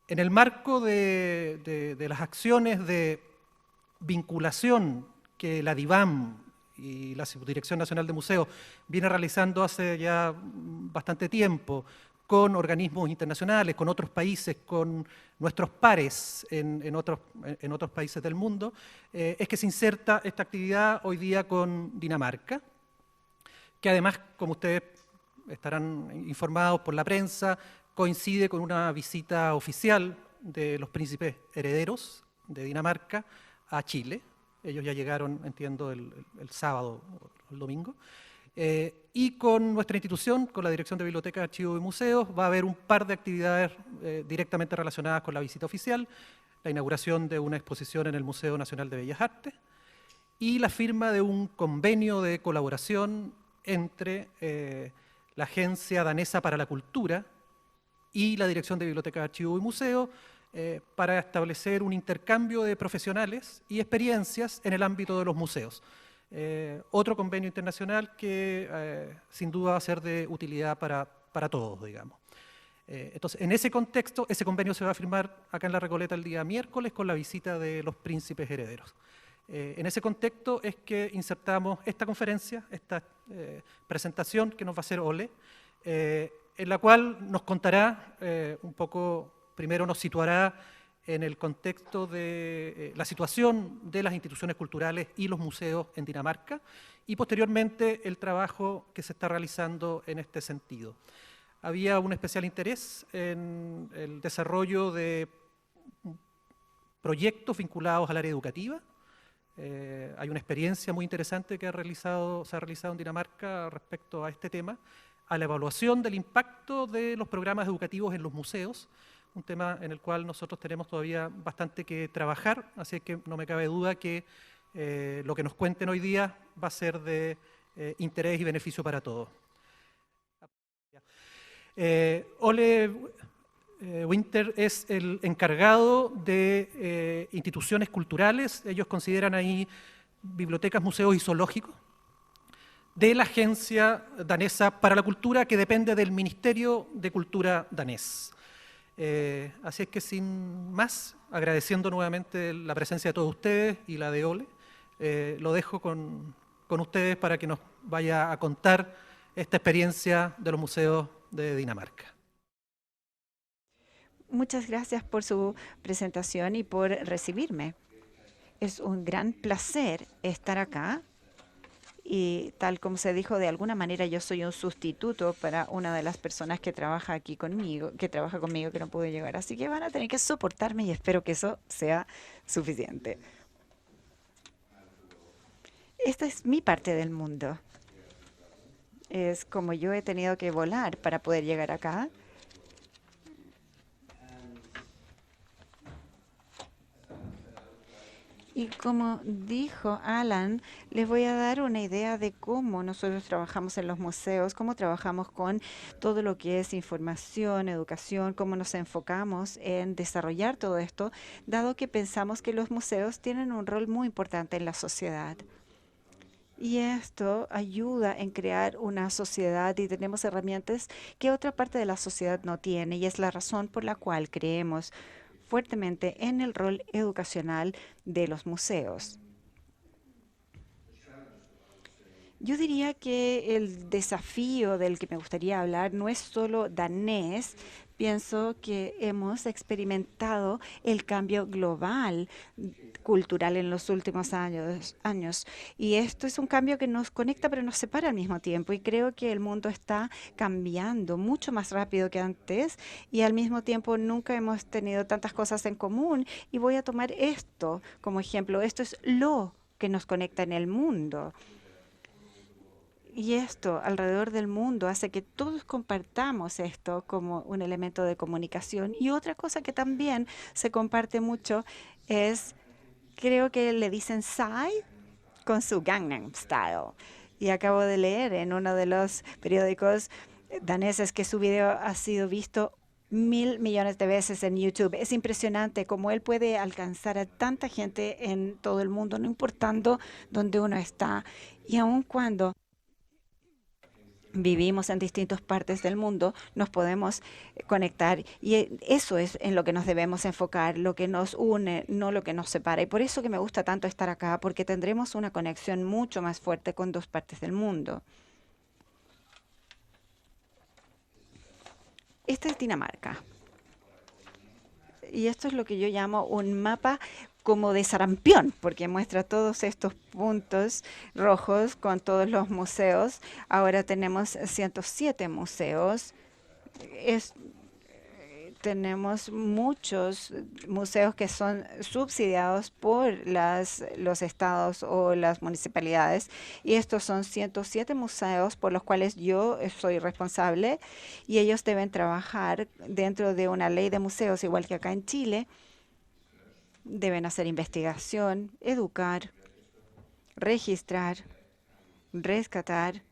En el marco de las acciones de vinculación que la DIVAM y la Subdirección Nacional de Museos viene realizando hace ya bastante tiempo con organismos internacionales, con otros países, con nuestros pares en otros países del mundo, es que se inserta esta actividad hoy día con Dinamarca, que además, como ustedes estarán informados por la prensa, coincide con una visita oficial de los príncipes herederos de Dinamarca a Chile. Ellos ya llegaron, entiendo, el sábado o el domingo. Y con nuestra institución, con la Dirección de Bibliotecas, Archivos y Museos, va a haber un par de actividades directamente relacionadas con la visita oficial, la inauguración de una exposición en el Museo Nacional de Bellas Artes y la firma de un convenio de colaboración entre la Agencia Danesa para la Cultura y la Dirección de Bibliotecas, Archivos y Museos para establecer un intercambio de profesionales y experiencias en el ámbito de los museos. Otro convenio internacional que sin duda va a ser de utilidad para todos, digamos. Entonces, en ese contexto, ese convenio se va a firmar acá en La Recoleta el día miércoles con la visita de los príncipes herederos. En ese contexto es que insertamos esta conferencia, esta presentación que nos va a hacer Ole, en la cual nos contará un poco, primero nos situará en el contexto de la situación de las instituciones culturales y los museos en Dinamarca y posteriormente el trabajo que se está realizando en este sentido. Había un especial interés en el desarrollo de proyectos vinculados al área educativa. Hay una experiencia muy interesante que se ha realizado en Dinamarca respecto a este tema, a la evaluación del impacto de los programas educativos en los museos, un tema en el cual nosotros tenemos todavía bastante que trabajar, así que no me cabe duda que lo que nos cuenten hoy día va a ser de interés y beneficio para todos. Ole Winther es el encargado de instituciones culturales, ellos consideran ahí bibliotecas, museos y zoológicos, de la Agencia Danesa para la Cultura, que depende del Ministerio de Cultura danés. Así es que sin más, agradeciendo nuevamente la presencia de todos ustedes y la de Ole, lo dejo con ustedes para que nos vaya a contar esta experiencia de los museos de Dinamarca. Muchas gracias por su presentación y por recibirme. Es un gran placer estar acá. Y tal como se dijo, de alguna manera yo soy un sustituto para una de las personas que trabaja aquí conmigo, que no pudo llegar. Así que van a tener que soportarme y espero que eso sea suficiente. Esta es mi parte del mundo. Es como yo he tenido que volar para poder llegar acá. Y como dijo Alan, les voy a dar una idea de cómo nosotros trabajamos en los museos, cómo trabajamos con todo lo que es información, educación, cómo nos enfocamos en desarrollar todo esto, dado que pensamos que los museos tienen un rol muy importante en la sociedad. Y esto ayuda en crear una sociedad y tenemos herramientas que otra parte de la sociedad no tiene y es la razón por la cual creemos fuertemente en el rol educacional de los museos. Yo diría que el desafío del que me gustaría hablar no es solo danés. Pienso que hemos experimentado el cambio global cultural en los últimos años. Y esto es un cambio que nos conecta pero nos separa al mismo tiempo. Y creo que el mundo está cambiando mucho más rápido que antes y al mismo tiempo nunca hemos tenido tantas cosas en común. Y voy a tomar esto como ejemplo. Esto es lo que nos conecta en el mundo. Y esto alrededor del mundo hace que todos compartamos esto como un elemento de comunicación. Y otra cosa que también se comparte mucho es, creo que le dicen Psy con su Gangnam Style. Y acabo de leer en uno de los periódicos daneses que su video ha sido visto 1.000 millones de veces en YouTube. Es impresionante cómo él puede alcanzar a tanta gente en todo el mundo, no importando dónde uno está. Y aun cuando vivimos en distintas partes del mundo, nos podemos conectar y eso es en lo que nos debemos enfocar, lo que nos une, no lo que nos separa. Y por eso que me gusta tanto estar acá, porque tendremos una conexión mucho más fuerte con dos partes del mundo. Esta es Dinamarca. Y esto es lo que yo llamo un mapa como de sarampión, porque muestra todos estos puntos rojos con todos los museos. Ahora tenemos 107 museos. Es, tenemos muchos museos que son subsidiados por los estados o las municipalidades. Y estos son 107 museos por los cuales yo soy responsable y ellos deben trabajar dentro de una ley de museos, igual que acá en Chile. Deben hacer investigación, educar, registrar, rescatar,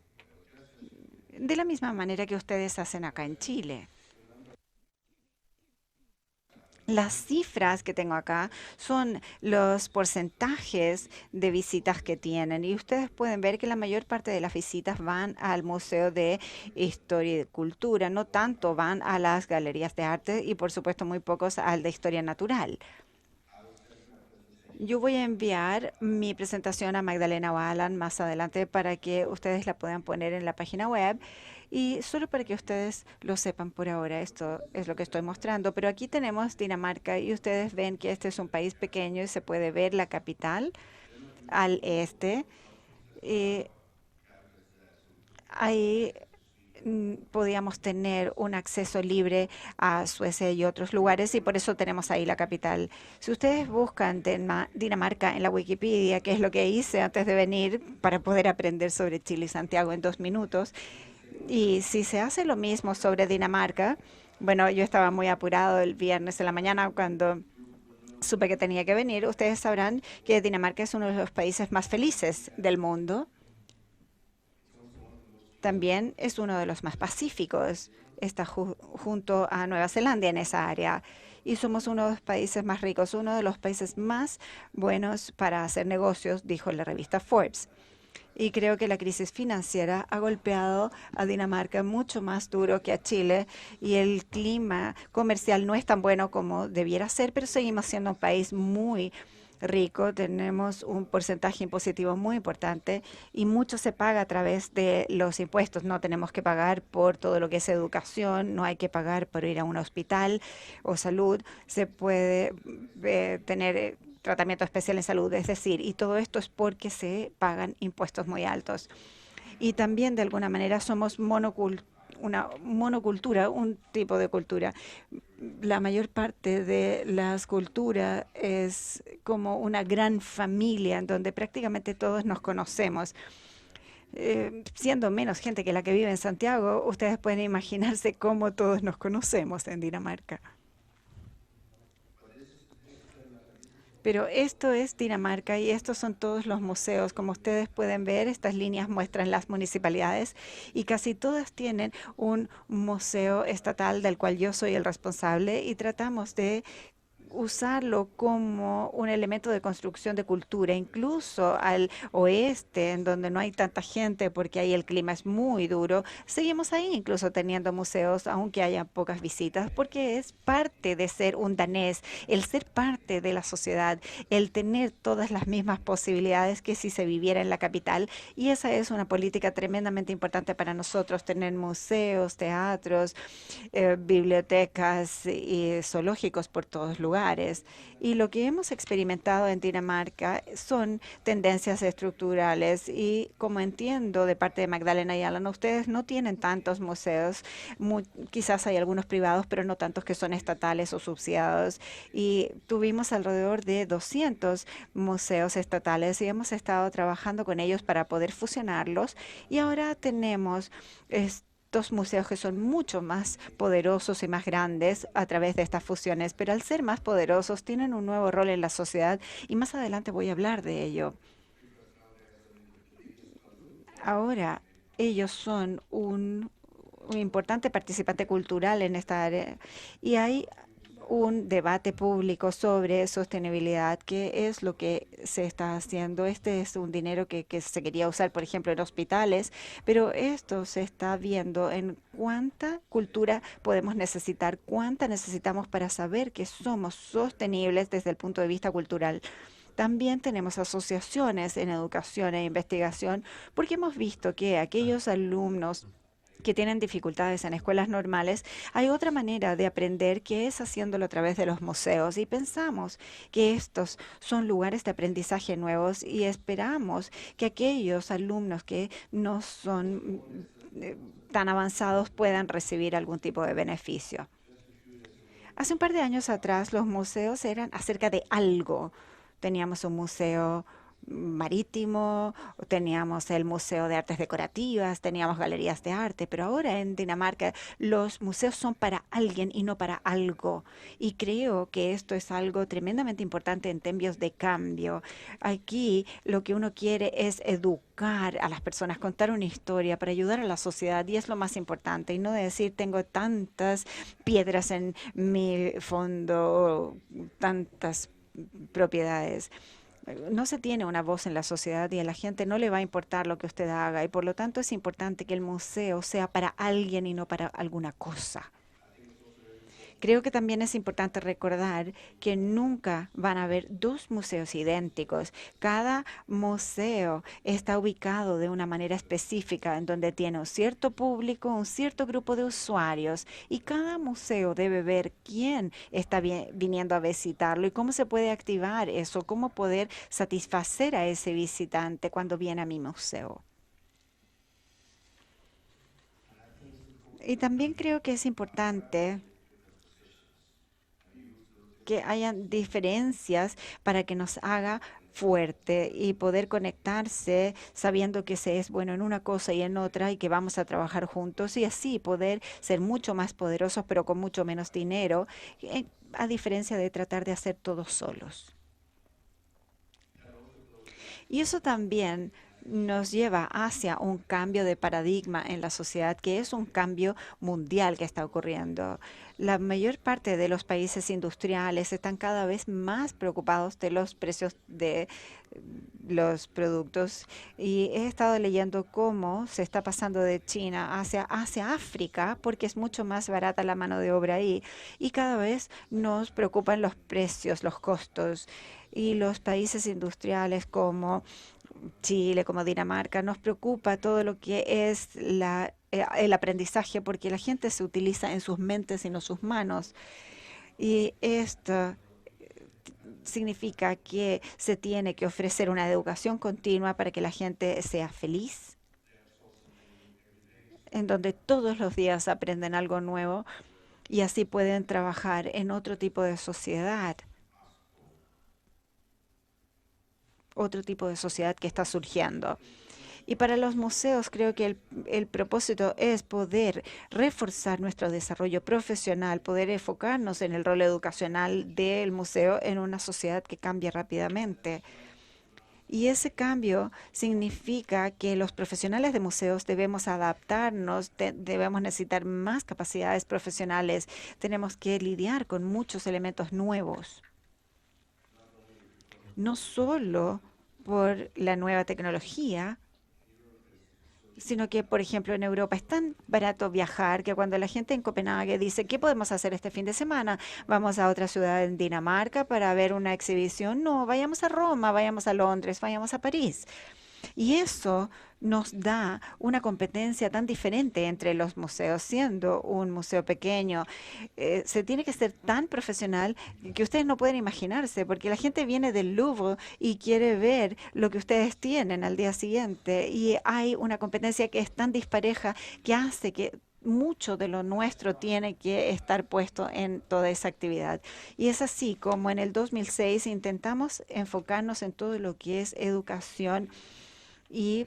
de la misma manera que ustedes hacen acá en Chile. Las cifras que tengo acá son los porcentajes de visitas que tienen y ustedes pueden ver que la mayor parte de las visitas van al Museo de Historia y de Cultura, no tanto van a las galerías de arte y por supuesto muy pocos al de Historia Natural. Yo voy a enviar mi presentación a Magdalena o a Alan más adelante para que ustedes la puedan poner en la página web y solo para que ustedes lo sepan por ahora, esto es lo que estoy mostrando. Pero aquí tenemos Dinamarca y ustedes ven que este es un país pequeño y se puede ver la capital al este. Eh, Ahí podíamos tener un acceso libre a Suecia y otros lugares y por eso tenemos ahí la capital. Si ustedes buscan Dinamarca en la Wikipedia, que es lo que hice antes de venir para poder aprender sobre Chile y Santiago en 2 minutos, y si se hace lo mismo sobre Dinamarca, bueno, yo estaba muy apurado el viernes en la mañana cuando supe que tenía que venir, ustedes sabrán que Dinamarca es uno de los países más felices del mundo. También es uno de los más pacíficos. Está junto a Nueva Zelanda en esa área. Y somos uno de los países más ricos, uno de los países más buenos para hacer negocios, dijo la revista Forbes. Y creo que la crisis financiera ha golpeado a Dinamarca mucho más duro que a Chile y el clima comercial no es tan bueno como debiera ser, pero seguimos siendo un país muy rico, tenemos un porcentaje impositivo muy importante y mucho se paga a través de los impuestos. No tenemos que pagar por todo lo que es educación, no hay que pagar por ir a un hospital o salud, se puede tener tratamiento especial en salud, es decir, y todo esto es porque se pagan impuestos muy altos. Y también de alguna manera somos una monocultura, un tipo de cultura. La mayor parte de las culturas es como una gran familia en donde prácticamente todos nos conocemos. Siendo menos gente que la que vive en Santiago, ustedes pueden imaginarse cómo todos nos conocemos en Dinamarca. Pero esto es Dinamarca y estos son todos los museos. Como ustedes pueden ver, estas líneas muestran las municipalidades y casi todas tienen un museo estatal del cual yo soy el responsable y tratamos de usarlo como un elemento de construcción de cultura, incluso al oeste, en donde no hay tanta gente porque ahí el clima es muy duro. Seguimos ahí incluso teniendo museos, aunque haya pocas visitas, porque es parte de ser un danés, el ser parte de la sociedad, el tener todas las mismas posibilidades que si se viviera en la capital. Y esa es una política tremendamente importante para nosotros, tener museos, teatros, bibliotecas y zoológicos por todos lugares. Y lo que hemos experimentado en Dinamarca son tendencias estructurales y como entiendo de parte de Magdalena y Alan, ustedes no tienen tantos museos, quizás hay algunos privados, pero no tantos que son estatales o subsidiados. Y tuvimos alrededor de 200 museos estatales y hemos estado trabajando con ellos para poder fusionarlos y ahora tenemos dos museos que son mucho más poderosos y más grandes a través de estas fusiones, pero al ser más poderosos tienen un nuevo rol en la sociedad y más adelante voy a hablar de ello. Ahora ellos son un importante participante cultural en esta área y hay un debate público sobre sostenibilidad, qué es lo que se está haciendo. Este es un dinero que se quería usar, por ejemplo, en hospitales, pero esto se está viendo en cuánta cultura podemos necesitar, cuánta necesitamos para saber que somos sostenibles desde el punto de vista cultural. También tenemos asociaciones en educación e investigación, porque hemos visto que aquellos alumnos que tienen dificultades en escuelas normales, hay otra manera de aprender que es haciéndolo a través de los museos. Y pensamos que estos son lugares de aprendizaje nuevos y esperamos que aquellos alumnos que no son tan avanzados puedan recibir algún tipo de beneficio. Hace un par de años atrás, los museos eran acerca de algo. Teníamos un museo marítimo, teníamos el Museo de Artes Decorativas, teníamos galerías de arte, pero ahora en Dinamarca los museos son para alguien y no para algo. Y creo que esto es algo tremendamente importante en términos de cambio. Aquí lo que uno quiere es educar a las personas, contar una historia para ayudar a la sociedad y es lo más importante y no decir tengo tantas piedras en mi fondo, tantas propiedades. No se tiene una voz en la sociedad y a la gente no le va a importar lo que usted haga y por lo tanto es importante que el museo sea para alguien y no para alguna cosa. Creo que también es importante recordar que nunca van a haber dos museos idénticos. Cada museo está ubicado de una manera específica en donde tiene un cierto público, un cierto grupo de usuarios y cada museo debe ver quién está viniendo a visitarlo y cómo se puede activar eso, cómo poder satisfacer a ese visitante cuando viene a mi museo. Y también creo que es importante que hayan diferencias para que nos haga fuerte y poder conectarse sabiendo que se es bueno en una cosa y en otra y que vamos a trabajar juntos y así poder ser mucho más poderosos pero con mucho menos dinero, a diferencia de tratar de hacer todos solos. Y eso también nos lleva hacia un cambio de paradigma en la sociedad, que es un cambio mundial que está ocurriendo. La mayor parte de los países industriales están cada vez más preocupados de los precios de los productos y he estado leyendo cómo se está pasando de China hacia África porque es mucho más barata la mano de obra ahí y cada vez nos preocupan los precios, los costos y los países industriales como Chile, como Dinamarca, nos preocupa todo lo que es el aprendizaje porque la gente se utiliza en sus mentes y no sus manos. Y esto significa que se tiene que ofrecer una educación continua para que la gente sea feliz, en donde todos los días aprenden algo nuevo y así pueden trabajar en otro tipo de sociedad que está surgiendo. Y para los museos creo que el propósito es poder reforzar nuestro desarrollo profesional, poder enfocarnos en el rol educacional del museo en una sociedad que cambia rápidamente. Y ese cambio significa que los profesionales de museos debemos adaptarnos, debemos necesitar más capacidades profesionales, tenemos que lidiar con muchos elementos nuevos, no solo por la nueva tecnología, sino que, por ejemplo, en Europa es tan barato viajar que cuando la gente en Copenhague dice, ¿qué podemos hacer este fin de semana? ¿Vamos a otra ciudad en Dinamarca para ver una exhibición? No, vayamos a Roma, vayamos a Londres, vayamos a París. Y eso nos da una competencia tan diferente entre los museos, siendo un museo pequeño. Se tiene que ser tan profesional que ustedes no pueden imaginarse, porque la gente viene del Louvre y quiere ver lo que ustedes tienen al día siguiente. Y hay una competencia que es tan dispareja que hace que mucho de lo nuestro tiene que estar puesto en toda esa actividad. Y es así como en el 2006 intentamos enfocarnos en todo lo que es educación y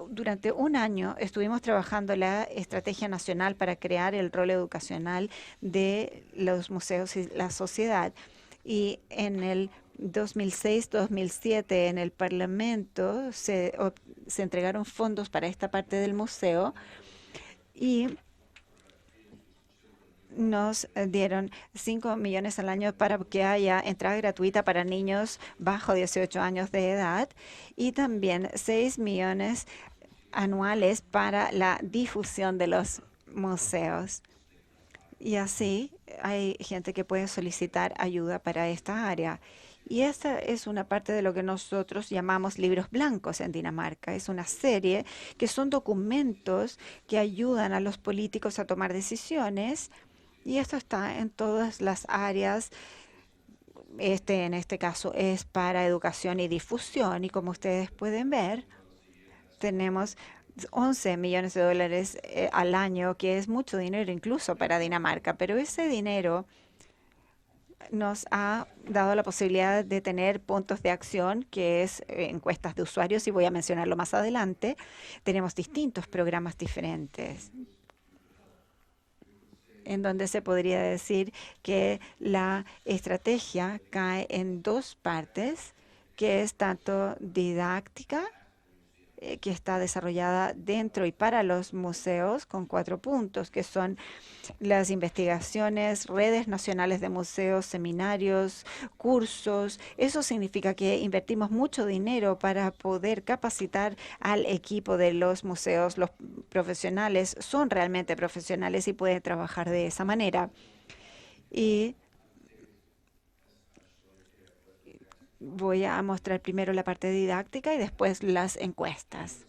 durante un año estuvimos trabajando la estrategia nacional para crear el rol educacional de los museos y la sociedad. Y en el 2006-2007 en el Parlamento se entregaron fondos para esta parte del museo y nos dieron 5 millones al año para que haya entrada gratuita para niños bajo 18 años de edad y también 6 millones anuales para la difusión de los museos. Y así hay gente que puede solicitar ayuda para esta área. Y esta es una parte de lo que nosotros llamamos libros blancos en Dinamarca. Es una serie que son documentos que ayudan a los políticos a tomar decisiones. Y esto está en todas las áreas. En este caso es para educación y difusión. Y como ustedes pueden ver, tenemos 11 millones de dólares al año, que es mucho dinero incluso para Dinamarca, pero ese dinero nos ha dado la posibilidad de tener puntos de acción, que es encuestas de usuarios, y voy a mencionarlo más adelante. Tenemos distintos programas diferentes en donde se podría decir que la estrategia cae en dos partes, que es tanto didáctica que está desarrollada dentro y para los museos con 4 puntos, que son las investigaciones, redes nacionales de museos, seminarios, cursos. Eso significa que invertimos mucho dinero para poder capacitar al equipo de los museos. Los profesionales son realmente profesionales y pueden trabajar de esa manera. Y voy a mostrar primero la parte didáctica y después las encuestas.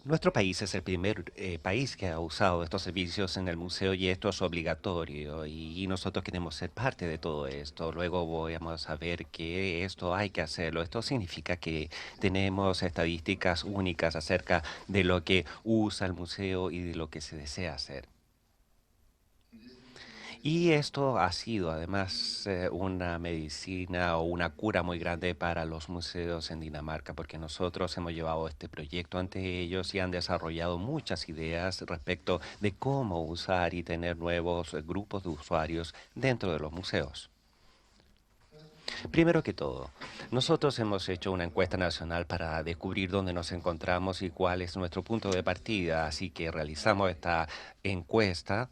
Nuestro país es el primer país que ha usado estos servicios en el museo y esto es obligatorio y nosotros queremos ser parte de todo esto. Luego vamos a ver que esto hay que hacerlo. Esto significa que tenemos estadísticas únicas acerca de lo que usa el museo y de lo que se desea hacer. Y esto ha sido además una medicina o una cura muy grande para los museos en Dinamarca, porque nosotros hemos llevado este proyecto ante ellos y han desarrollado muchas ideas respecto de cómo usar y tener nuevos grupos de usuarios dentro de los museos. Primero que todo, nosotros hemos hecho una encuesta nacional para descubrir dónde nos encontramos y cuál es nuestro punto de partida, así que realizamos esta encuesta.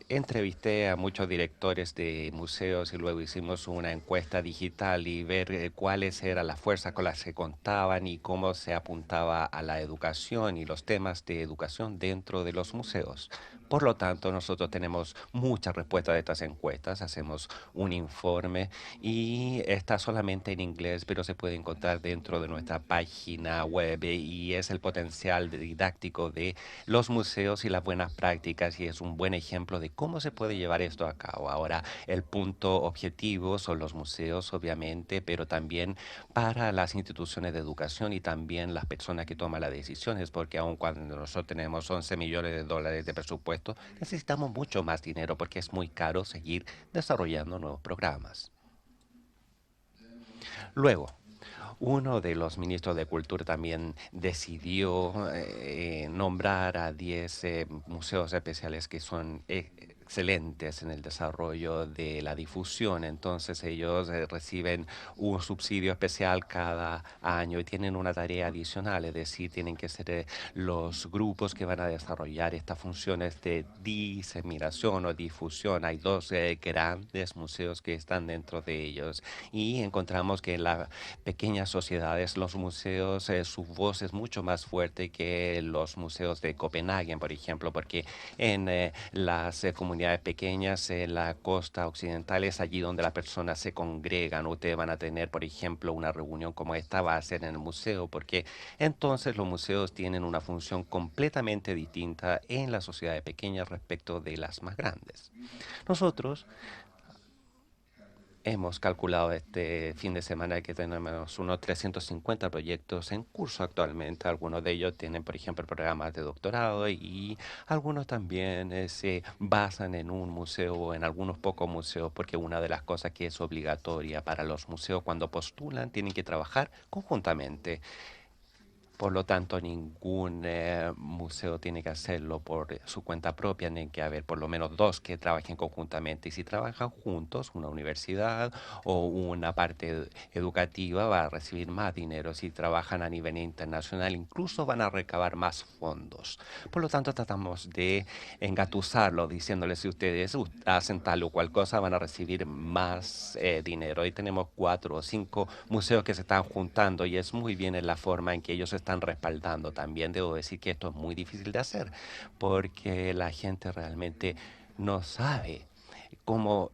Entrevisté a muchos directores de museos y luego hicimos una encuesta digital y ver cuáles eran las fuerzas con las que contaban y cómo se apuntaba a la educación y los temas de educación dentro de los museos. Por lo tanto, nosotros tenemos muchas respuestas de estas encuestas, hacemos un informe y está solamente en inglés, pero se puede encontrar dentro de nuestra página web y es el potencial didáctico de los museos y las buenas prácticas y es un buen ejemplo de cómo se puede llevar esto a cabo. Ahora, el punto objetivo son los museos, obviamente, pero también para las instituciones de educación y también las personas que toman las decisiones, porque aun cuando nosotros tenemos 11 millones de dólares de presupuesto, necesitamos mucho más dinero porque es muy caro seguir desarrollando nuevos programas. Luego, uno de los ministros de Cultura también decidió nombrar a 10 museos especiales que son excelentes en el desarrollo de la difusión. Entonces ellos reciben un subsidio especial cada año y tienen una tarea adicional, es decir, tienen que ser los grupos que van a desarrollar estas funciones de diseminación o difusión. Hay dos grandes museos que están dentro de ellos y encontramos que en las pequeñas sociedades, los museos, su voz es mucho más fuerte que los museos de Copenhague, por ejemplo, porque en las comunidades pequeñas, en la costa occidental, es allí donde las personas se congregan. Ustedes van a tener, por ejemplo, una reunión como esta va a ser en el museo, porque entonces los museos tienen una función completamente distinta en las sociedades pequeñas respecto de las más grandes. Nosotros hemos calculado este fin de semana que tenemos unos 350 proyectos en curso actualmente. Algunos de ellos tienen, por ejemplo, programas de doctorado y algunos también se basan en un museo o en algunos pocos museos, porque una de las cosas que es obligatoria para los museos cuando postulan tienen que trabajar conjuntamente. Por lo tanto, ningún museo tiene que hacerlo por su cuenta propia, tiene que haber por lo menos dos que trabajen conjuntamente. Y si trabajan juntos, una universidad o una parte educativa va a recibir más dinero. Si trabajan a nivel internacional, incluso van a recabar más fondos. Por lo tanto, tratamos de engatusarlo, diciéndoles si ustedes hacen tal o cual cosa, van a recibir más dinero. Y tenemos 4 o 5 museos que se están juntando y es muy bien en la forma en que ellos se están respaldando. También debo decir que esto es muy difícil de hacer porque la gente realmente no sabe cómo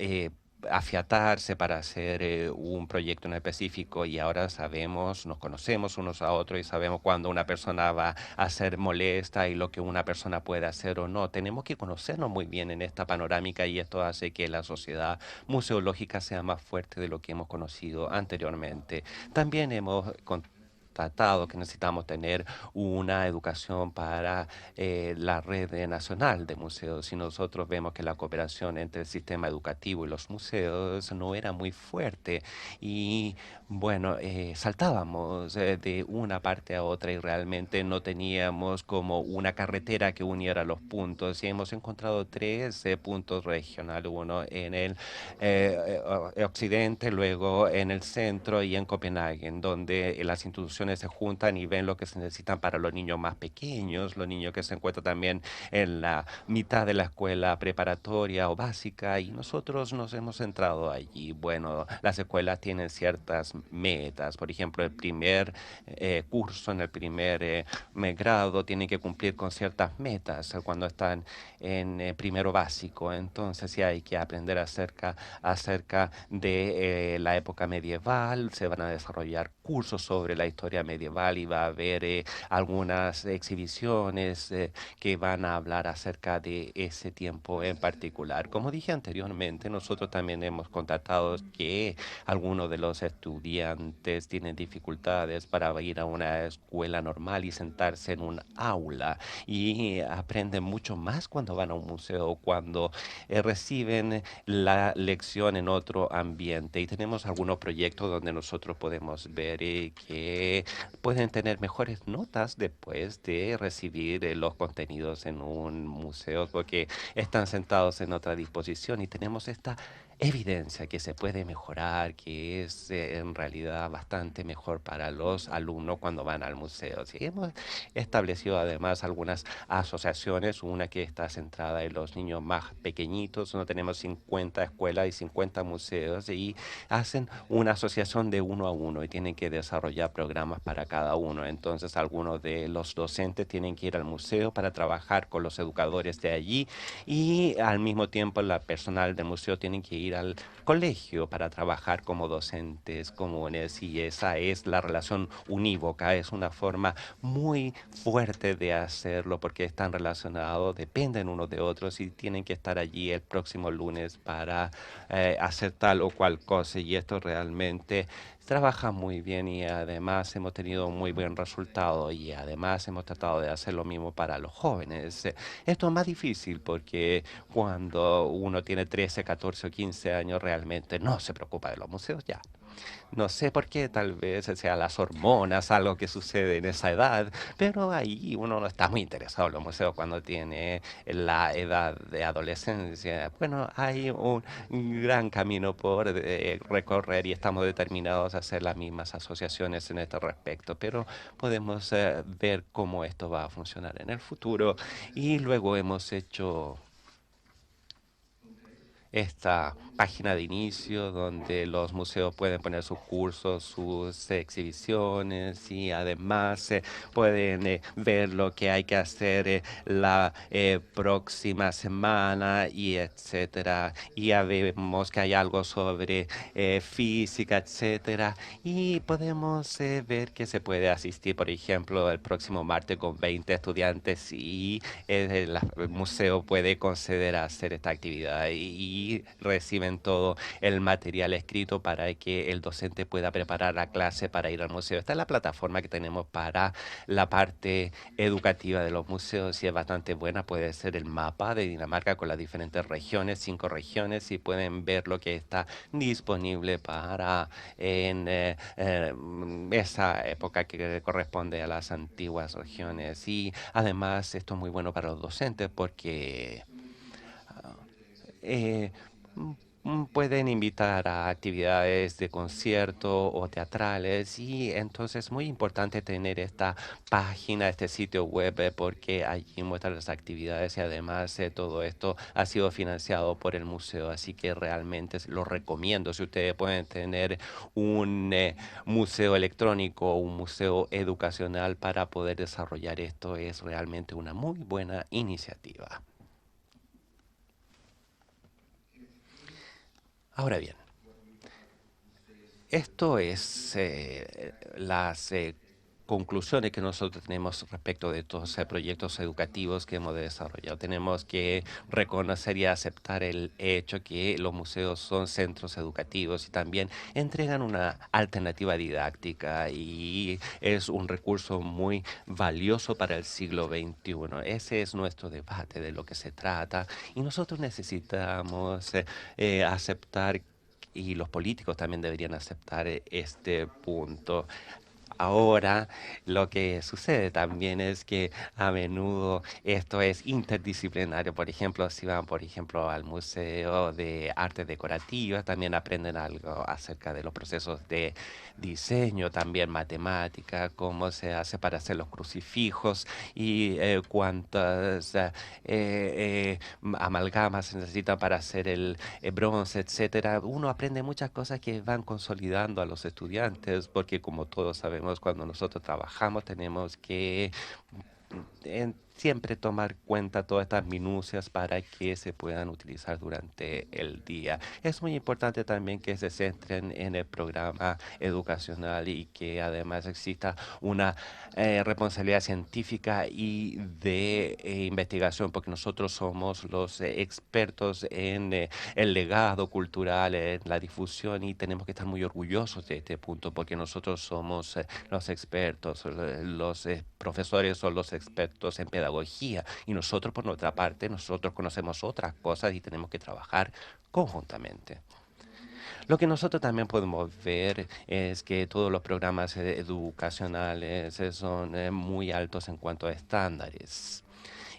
afiatarse para hacer un proyecto en específico y ahora sabemos, nos conocemos unos a otros y sabemos cuándo una persona va a ser molesta y lo que una persona puede hacer o no. Tenemos que conocernos muy bien en esta panorámica y esto hace que la sociedad museológica sea más fuerte de lo que hemos conocido anteriormente. También hemos tratado que necesitamos tener una educación para la red nacional de museos. Y nosotros vemos que la cooperación entre el sistema educativo y los museos no era muy fuerte. Y bueno, saltábamos de una parte a otra y realmente no teníamos como una carretera que uniera los puntos. Y hemos encontrado 3 puntos regionales, uno en el occidente, luego en el centro y en Copenhague, donde las instituciones se juntan y ven lo que se necesitan para los niños más pequeños, los niños que se encuentran también en la mitad de la escuela preparatoria o básica, y nosotros nos hemos centrado allí. Bueno, las escuelas tienen ciertas metas, por ejemplo, el primer curso en el primer grado tienen que cumplir con ciertas metas cuando están en primero básico. Entonces, sí hay que aprender acerca de la época medieval, se van a desarrollar cursos sobre la historia medieval y va a haber algunas exhibiciones que van a hablar acerca de ese tiempo en particular. Como dije anteriormente, nosotros también hemos constatado que algunos de los estudiantes tienen dificultades para ir a una escuela normal y sentarse en un aula y aprenden mucho más cuando van a un museo, cuando reciben la lección en otro ambiente. Y tenemos algunos proyectos donde nosotros podemos ver que pueden tener mejores notas después de recibir los contenidos en un museo porque están sentados en otra disposición y tenemos esta evidencia que se puede mejorar, que es en realidad bastante mejor para los alumnos cuando van al museo. Sí, hemos establecido además algunas asociaciones, una que está centrada en los niños más pequeñitos, donde tenemos 50 escuelas y 50 museos y hacen una asociación de uno a uno y tienen que desarrollar programas para cada uno. Entonces algunos de los docentes tienen que ir al museo para trabajar con los educadores de allí y al mismo tiempo la personal del museo tiene que ir al colegio para trabajar como docentes comunes y esa es la relación unívoca, es una forma muy fuerte de hacerlo porque están relacionados, dependen unos de otros y tienen que estar allí el próximo lunes para hacer tal o cual cosa y esto realmente trabaja muy bien y además hemos tenido un muy buen resultado y además hemos tratado de hacer lo mismo para los jóvenes. Esto es más difícil porque cuando uno tiene 13, 14 o 15 años realmente no se preocupa de los museos ya. No sé por qué, tal vez sea las hormonas, algo que sucede en esa edad, pero ahí uno no está muy interesado en los museos cuando tiene la edad de adolescencia. Bueno, hay un gran camino por recorrer y estamos determinados a hacer las mismas asociaciones en este respecto, pero podemos ver cómo esto va a funcionar en el futuro. Y luego hemos hecho esta página de inicio donde los museos pueden poner sus cursos, sus exhibiciones y además pueden ver lo que hay que hacer la próxima semana y etcétera. Y ya vemos que hay algo sobre física, etcétera. Y podemos ver que se puede asistir, por ejemplo, el próximo martes con 20 estudiantes y el museo puede conceder a hacer esta actividad. Y y reciben todo el material escrito para que el docente pueda preparar la clase para ir al museo. Esta es la plataforma que tenemos para la parte educativa de los museos y es bastante buena. Puede ser el mapa de Dinamarca con las diferentes regiones, 5 regiones, y pueden ver lo que está disponible para en esa época que corresponde a las antiguas regiones. Y además esto es muy bueno para los docentes porque eh, pueden invitar a actividades de concierto o teatrales y entonces es muy importante tener esta página, este sitio web, porque allí muestran las actividades y además todo esto ha sido financiado por el museo, así que realmente lo recomiendo. Si ustedes pueden tener un museo electrónico o un museo educacional para poder desarrollar esto, es realmente una muy buena iniciativa. Ahora bien, esto es las conclusiones que nosotros tenemos respecto de estos proyectos educativos que hemos desarrollado. Tenemos que reconocer y aceptar el hecho que los museos son centros educativos y también entregan una alternativa didáctica y es un recurso muy valioso para el siglo XXI. Ese es nuestro debate de lo que se trata y nosotros necesitamos aceptar y los políticos también deberían aceptar este punto. Ahora, lo que sucede también es que a menudo esto es interdisciplinario. Por ejemplo, si van, por ejemplo, al Museo de Artes Decorativas, también aprenden algo acerca de los procesos de diseño, también matemática, cómo se hace para hacer los crucifijos y cuántas amalgamas se necesitan para hacer el bronce, etcétera. Uno aprende muchas cosas que van consolidando a los estudiantes, porque como todos sabemos, cuando nosotros trabajamos tenemos que siempre tomar cuenta todas estas minucias para que se puedan utilizar durante el día. Es muy importante también que se centren en el programa educacional y que además exista una responsabilidad científica y de investigación, porque nosotros somos los expertos en el legado cultural, en la difusión y tenemos que estar muy orgullosos de este punto, porque nosotros somos los expertos, los profesores son los expertos en pedagogía y nosotros por nuestra parte, nosotros conocemos otras cosas y tenemos que trabajar conjuntamente. Lo que nosotros también podemos ver es que todos los programas educacionales son muy altos en cuanto a estándares.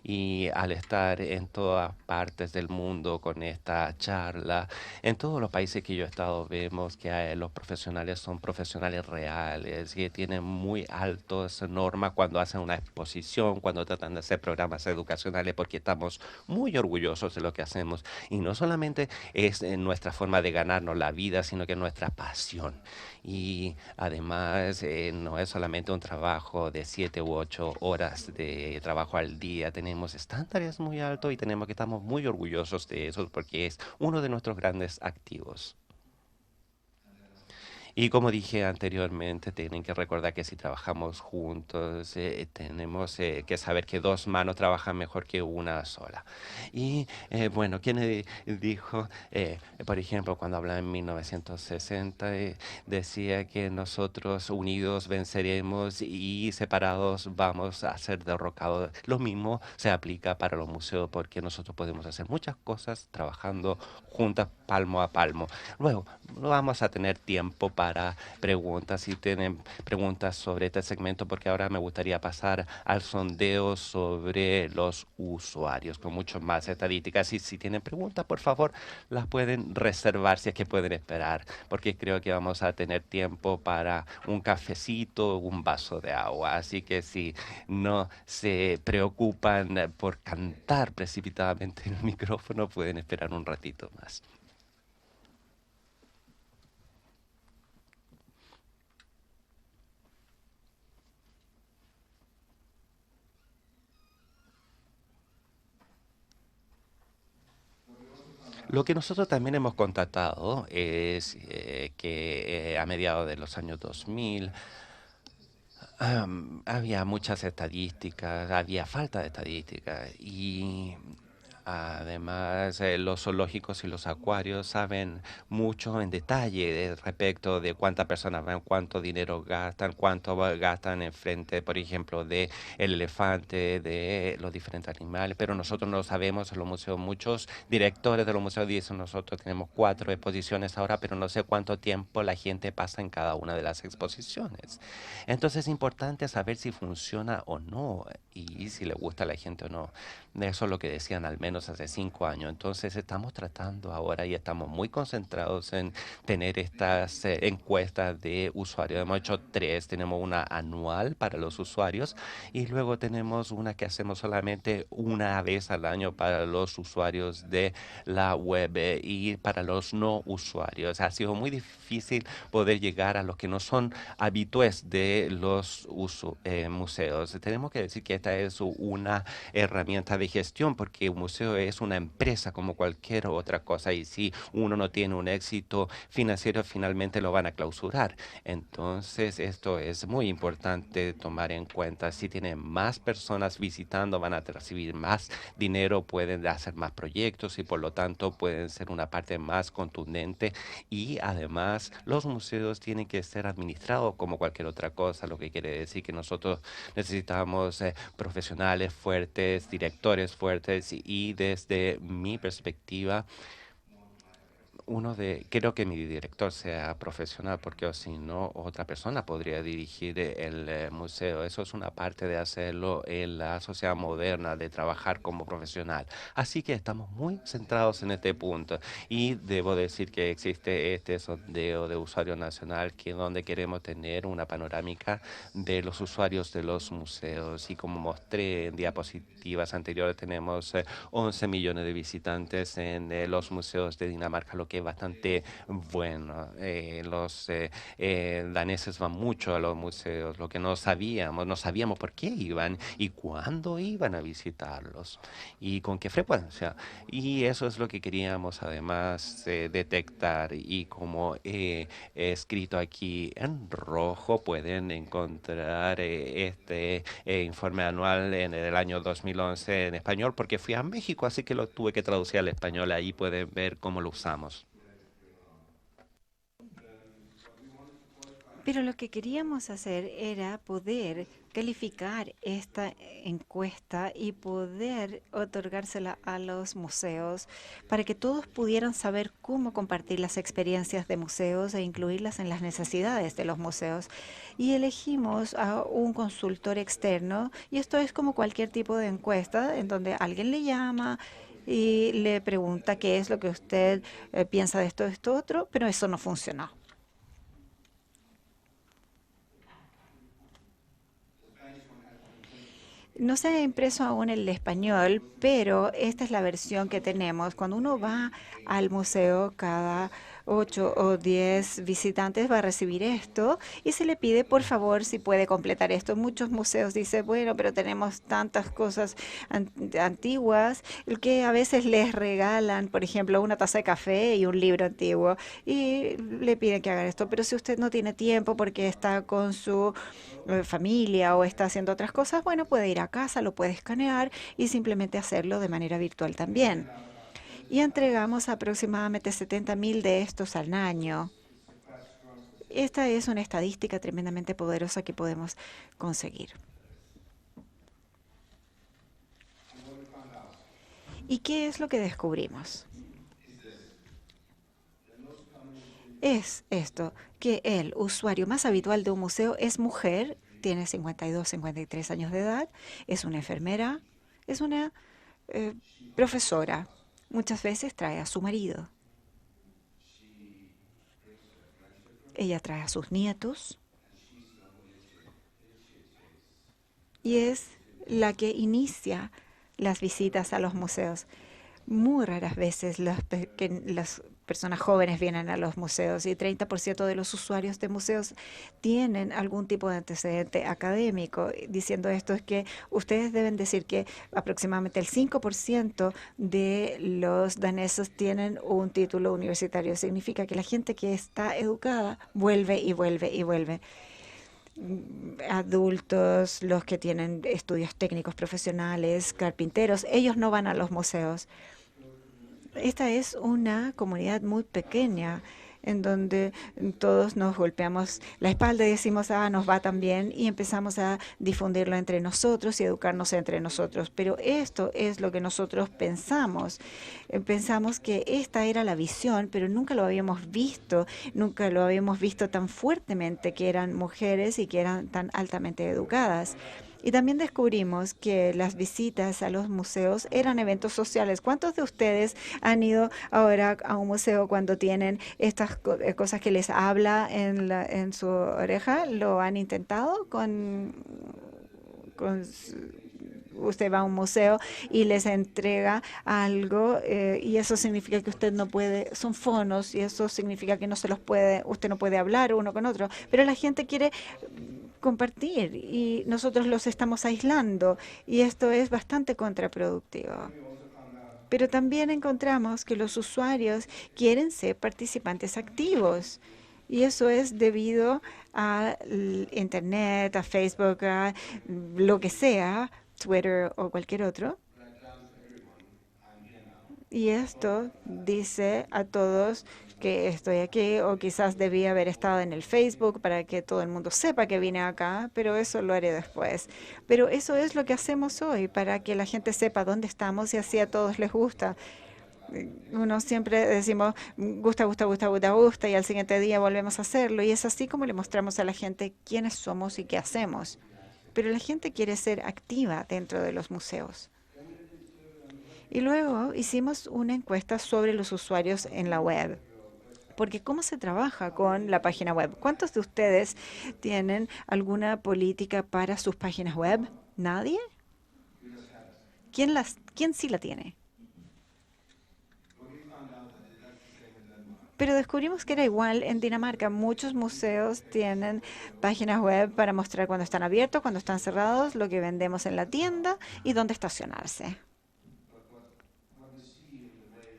Y al estar en todas partes del mundo con esta charla, en todos los países que yo he estado, vemos que los profesionales son profesionales reales, que tienen muy altas normas cuando hacen una exposición, cuando tratan de hacer programas educacionales, porque estamos muy orgullosos de lo que hacemos. Y no solamente es nuestra forma de ganarnos la vida, sino que es nuestra pasión. Y además no es solamente un trabajo de 7 u 8 horas de trabajo al día, tenemos estándares muy altos y tenemos que estamos muy orgullosos de eso porque es uno de nuestros grandes activos. Y como dije anteriormente, tienen que recordar que si trabajamos juntos, tenemos que saber que dos manos trabajan mejor que una sola. Y bueno, Kennedy dijo, por ejemplo, cuando hablaba en 1960, decía que nosotros unidos venceremos y separados vamos a ser derrocados. Lo mismo se aplica para los museos porque nosotros podemos hacer muchas cosas trabajando juntas, palmo a palmo. Luego, no vamos a tener tiempo para preguntas. Si tienen preguntas sobre este segmento, porque ahora me gustaría pasar al sondeo sobre los usuarios, con mucho más estadísticas. Y si tienen preguntas, por favor, las pueden reservar si es que pueden esperar, porque creo que vamos a tener tiempo para un cafecito, un vaso de agua. Así que si no se preocupan por cantar precipitadamente en el micrófono, pueden esperar un ratito más. Lo que nosotros también hemos constatado es que a mediados de los años 2000 había muchas estadísticas, había falta de estadísticas y Además, los zoológicos y los acuarios saben mucho en detalle respecto de cuántas personas van, cuánto dinero gastan, gastan en frente, por ejemplo, de el elefante, de los diferentes animales, pero nosotros no lo sabemos en los museos. Muchos directores de los museos dicen, nosotros tenemos 4 exposiciones ahora, pero no sé cuánto tiempo la gente pasa en cada una de las exposiciones. Entonces es importante saber si funciona o no y si le gusta a la gente o no. Eso es lo que decían al menos hace 5 años. Entonces estamos tratando ahora y estamos muy concentrados en tener estas encuestas de usuarios. Hemos hecho 3. Tenemos una anual para los usuarios y luego tenemos una que hacemos solamente una vez al año para los usuarios de la web y para los no usuarios. Ha sido muy difícil poder llegar a los que no son habitués de los museos. Tenemos que decir que esta es una herramienta de gestión porque un museo es una empresa como cualquier otra cosa y si uno no tiene un éxito financiero finalmente lo van a clausurar. Entonces esto es muy importante tomar en cuenta. Si tienen más personas visitando van a recibir más dinero, pueden hacer más proyectos y por lo tanto pueden ser una parte más contundente y además los museos tienen que ser administrados como cualquier otra cosa, lo que quiere decir que nosotros necesitamos profesionales fuertes, directores fuertes y desde mi perspectiva, quiero que mi director sea profesional porque o si no, otra persona podría dirigir el museo. Eso es una parte de hacerlo en la sociedad moderna, de trabajar como profesional. Así que estamos muy centrados en este punto y debo decir que existe este sondeo de usuario nacional que donde queremos tener una panorámica de los usuarios de los museos y como mostré en diapositivas anteriores tenemos 11 millones de visitantes en los museos de Dinamarca, lo que es bastante bueno. Los daneses van mucho a los museos, lo que no sabíamos por qué iban y cuándo iban a visitarlos y con qué frecuencia. Y eso es lo que queríamos además detectar y como he escrito aquí en rojo pueden encontrar este informe anual en el año 2011 en español porque fui a México, así que lo tuve que traducir al español. Ahí pueden ver cómo lo usamos. Pero lo que queríamos hacer era poder calificar esta encuesta y poder otorgársela a los museos para que todos pudieran saber cómo compartir las experiencias de museos e incluirlas en las necesidades de los museos. Y elegimos a un consultor externo y esto es como cualquier tipo de encuesta en donde alguien le llama y le pregunta qué es lo que usted piensa de esto, otro, pero eso no funcionó. No se ha impreso aún el español, pero esta es la versión que tenemos. Cuando uno va al museo, cada 8 o 10 visitantes va a recibir esto y se le pide, por favor, si puede completar esto. Muchos museos dicen, bueno, pero tenemos tantas cosas antiguas que a veces les regalan, por ejemplo, una taza de café y un libro antiguo y le piden que hagan esto. Pero si usted no tiene tiempo porque está con su familia o está haciendo otras cosas, bueno, puede ir a casa, lo puede escanear y simplemente hacerlo de manera virtual también. Y entregamos aproximadamente 70.000 de estos al año. Esta es una estadística tremendamente poderosa que podemos conseguir. ¿Y qué es lo que descubrimos? Es esto, que el usuario más habitual de un museo es mujer, tiene 52, 53 años de edad, es una enfermera, es una profesora. Muchas veces trae a su marido. Ella trae a sus nietos y es la que inicia las visitas a los museos. Muy raras veces las personas jóvenes vienen a los museos y 30% de los usuarios de museos tienen algún tipo de antecedente académico. Diciendo esto es que ustedes deben decir que aproximadamente el 5% de los daneses tienen un título universitario. Significa que la gente que está educada vuelve y vuelve y vuelve. adultos, los que tienen estudios técnicos profesionales, carpinteros, ellos no van a los museos. Esta es una comunidad muy pequeña en donde todos nos golpeamos la espalda y decimos, nos va tan bien, y empezamos a difundirlo entre nosotros y educarnos entre nosotros. Pero esto es lo que nosotros pensamos. Pensamos que esta era la visión, pero nunca lo habíamos visto tan fuertemente, que eran mujeres y que eran tan altamente educadas. Y también descubrimos que las visitas a los museos eran eventos sociales. ¿Cuántos de ustedes han ido ahora a un museo cuando tienen estas cosas que les habla en su oreja? ¿Lo han intentado usted va a un museo y les entrega algo, y eso significa que usted no puede, son fonos, y eso significa que usted no puede hablar uno con otro, pero la gente quiere compartir y nosotros los estamos aislando, y esto es bastante contraproductivo. Pero también encontramos que los usuarios quieren ser participantes activos. Y eso es debido a Internet, a Facebook, a lo que sea, Twitter o cualquier otro. Y esto dice a todos que estoy aquí, o quizás debía haber estado en el Facebook para que todo el mundo sepa que vine acá, pero eso lo haré después. Pero eso es lo que hacemos hoy, para que la gente sepa dónde estamos y así a todos les gusta. Uno siempre decimos, gusta, gusta, gusta, gusta, gusta, y al siguiente día volvemos a hacerlo. Y es así como le mostramos a la gente quiénes somos y qué hacemos. Pero la gente quiere ser activa dentro de los museos. Y luego hicimos una encuesta sobre los usuarios en la web. Porque ¿cómo se trabaja con la página web? ¿Cuántos de ustedes tienen alguna política para sus páginas web? ¿Nadie? ¿Quién sí la tiene? Pero descubrimos que era igual en Dinamarca. Muchos museos tienen páginas web para mostrar cuando están abiertos, cuando están cerrados, lo que vendemos en la tienda y dónde estacionarse.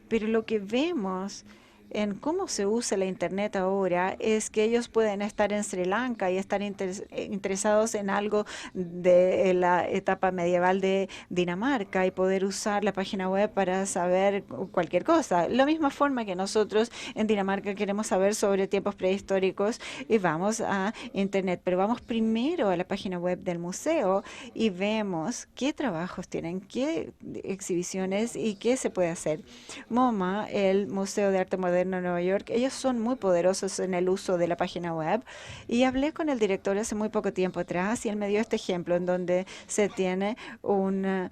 Pero lo que vemos en cómo se usa la Internet ahora es que ellos pueden estar en Sri Lanka y estar interesados en algo de la etapa medieval de Dinamarca y poder usar la página web para saber cualquier cosa. La misma forma que nosotros en Dinamarca queremos saber sobre tiempos prehistóricos y vamos a Internet, pero vamos primero a la página web del museo y vemos qué trabajos tienen, qué exhibiciones y qué se puede hacer. MoMA, el Museo de Arte Moderno en Nueva York, ellos son muy poderosos en el uso de la página web, y hablé con el director hace muy poco tiempo atrás y él me dio este ejemplo en donde se tiene un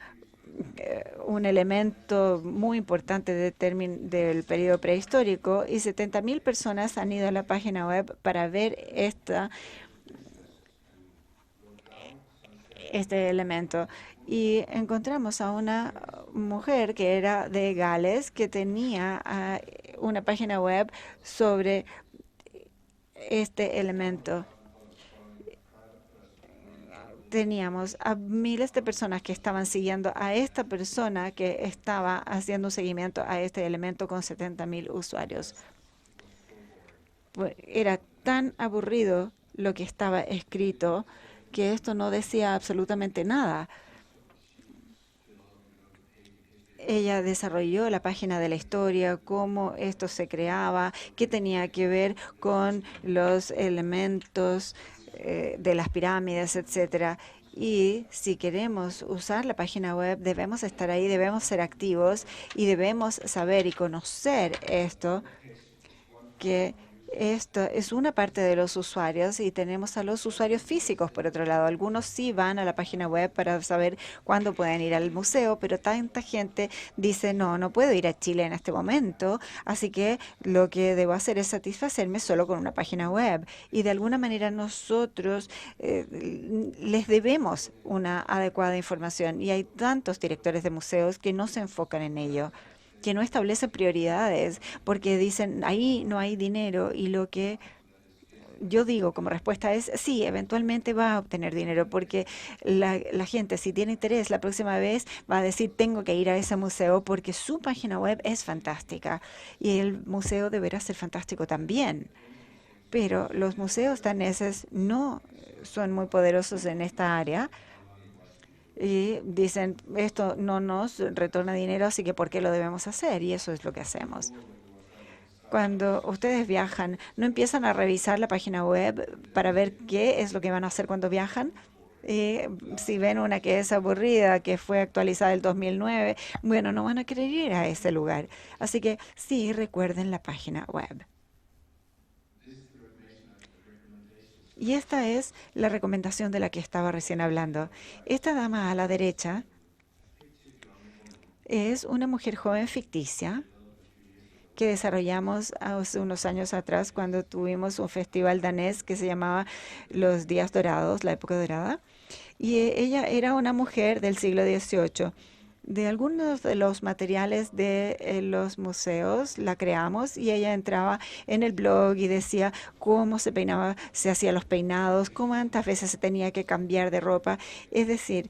elemento muy importante del periodo prehistórico, y 70,000 personas han ido a la página web para ver este elemento. Y encontramos a una mujer que era de Gales, que tenía una página web sobre este elemento. Teníamos a miles de personas que estaban siguiendo a esta persona que estaba haciendo un seguimiento a este elemento con 70,000 usuarios. Era tan aburrido lo que estaba escrito que esto no decía absolutamente nada. Ella desarrolló la página de la historia, cómo esto se creaba, qué tenía que ver con los elementos de las pirámides, etcétera. Y si queremos usar la página web, debemos estar ahí, debemos ser activos y debemos saber y conocer esto, que esto es una parte de los usuarios, y tenemos a los usuarios físicos por otro lado. Algunos sí van a la página web para saber cuándo pueden ir al museo, pero tanta gente dice, no puedo ir a Chile en este momento, así que lo que debo hacer es satisfacerme solo con una página web. Y de alguna manera nosotros les debemos una adecuada información, y hay tantos directores de museos que no se enfocan en ello, que no establecen prioridades, porque dicen, ahí no hay dinero. Y lo que yo digo como respuesta es, sí, eventualmente va a obtener dinero, porque la gente, si tiene interés, la próxima vez va a decir, tengo que ir a ese museo porque su página web es fantástica, y el museo deberá ser fantástico también. pero los museos daneses no son muy poderosos en esta área y dicen, esto no nos retorna dinero, así que ¿por qué lo debemos hacer? Y eso es lo que hacemos. Cuando ustedes viajan, ¿no empiezan a revisar la página web para ver qué es lo que van a hacer cuando viajan? Si ven una que es aburrida, que fue actualizada el 2009, bueno, no van a querer ir a ese lugar. Así que sí, recuerden la página web. Y esta es la recomendación de la que estaba recién hablando. Esta dama a la derecha es una mujer joven ficticia que desarrollamos hace unos años atrás cuando tuvimos un festival danés que se llamaba Los Días Dorados, la época dorada. Y ella era una mujer del siglo XVIII. De algunos de los materiales de los museos la creamos y ella entraba en el blog y decía cómo se peinaba, se hacía los peinados, cuántas veces se tenía que cambiar de ropa. Es decir,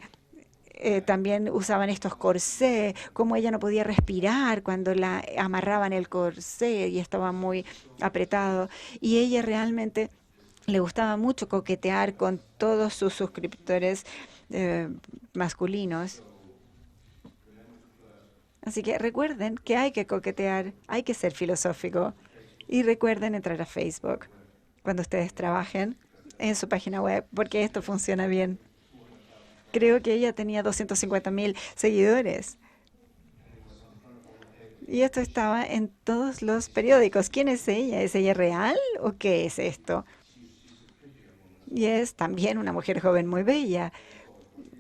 también usaban estos corsés, cómo ella no podía respirar cuando la amarraban el corsé y estaba muy apretado. Y ella realmente le gustaba mucho coquetear con todos sus suscriptores masculinos. Así que recuerden que hay que coquetear, hay que ser filosófico. Y recuerden entrar a Facebook cuando ustedes trabajen en su página web, porque esto funciona bien. Creo que ella tenía 250,000 seguidores. Y esto estaba en todos los periódicos. ¿Quién es ella? ¿Es ella real o qué es esto? Y es también una mujer joven muy bella.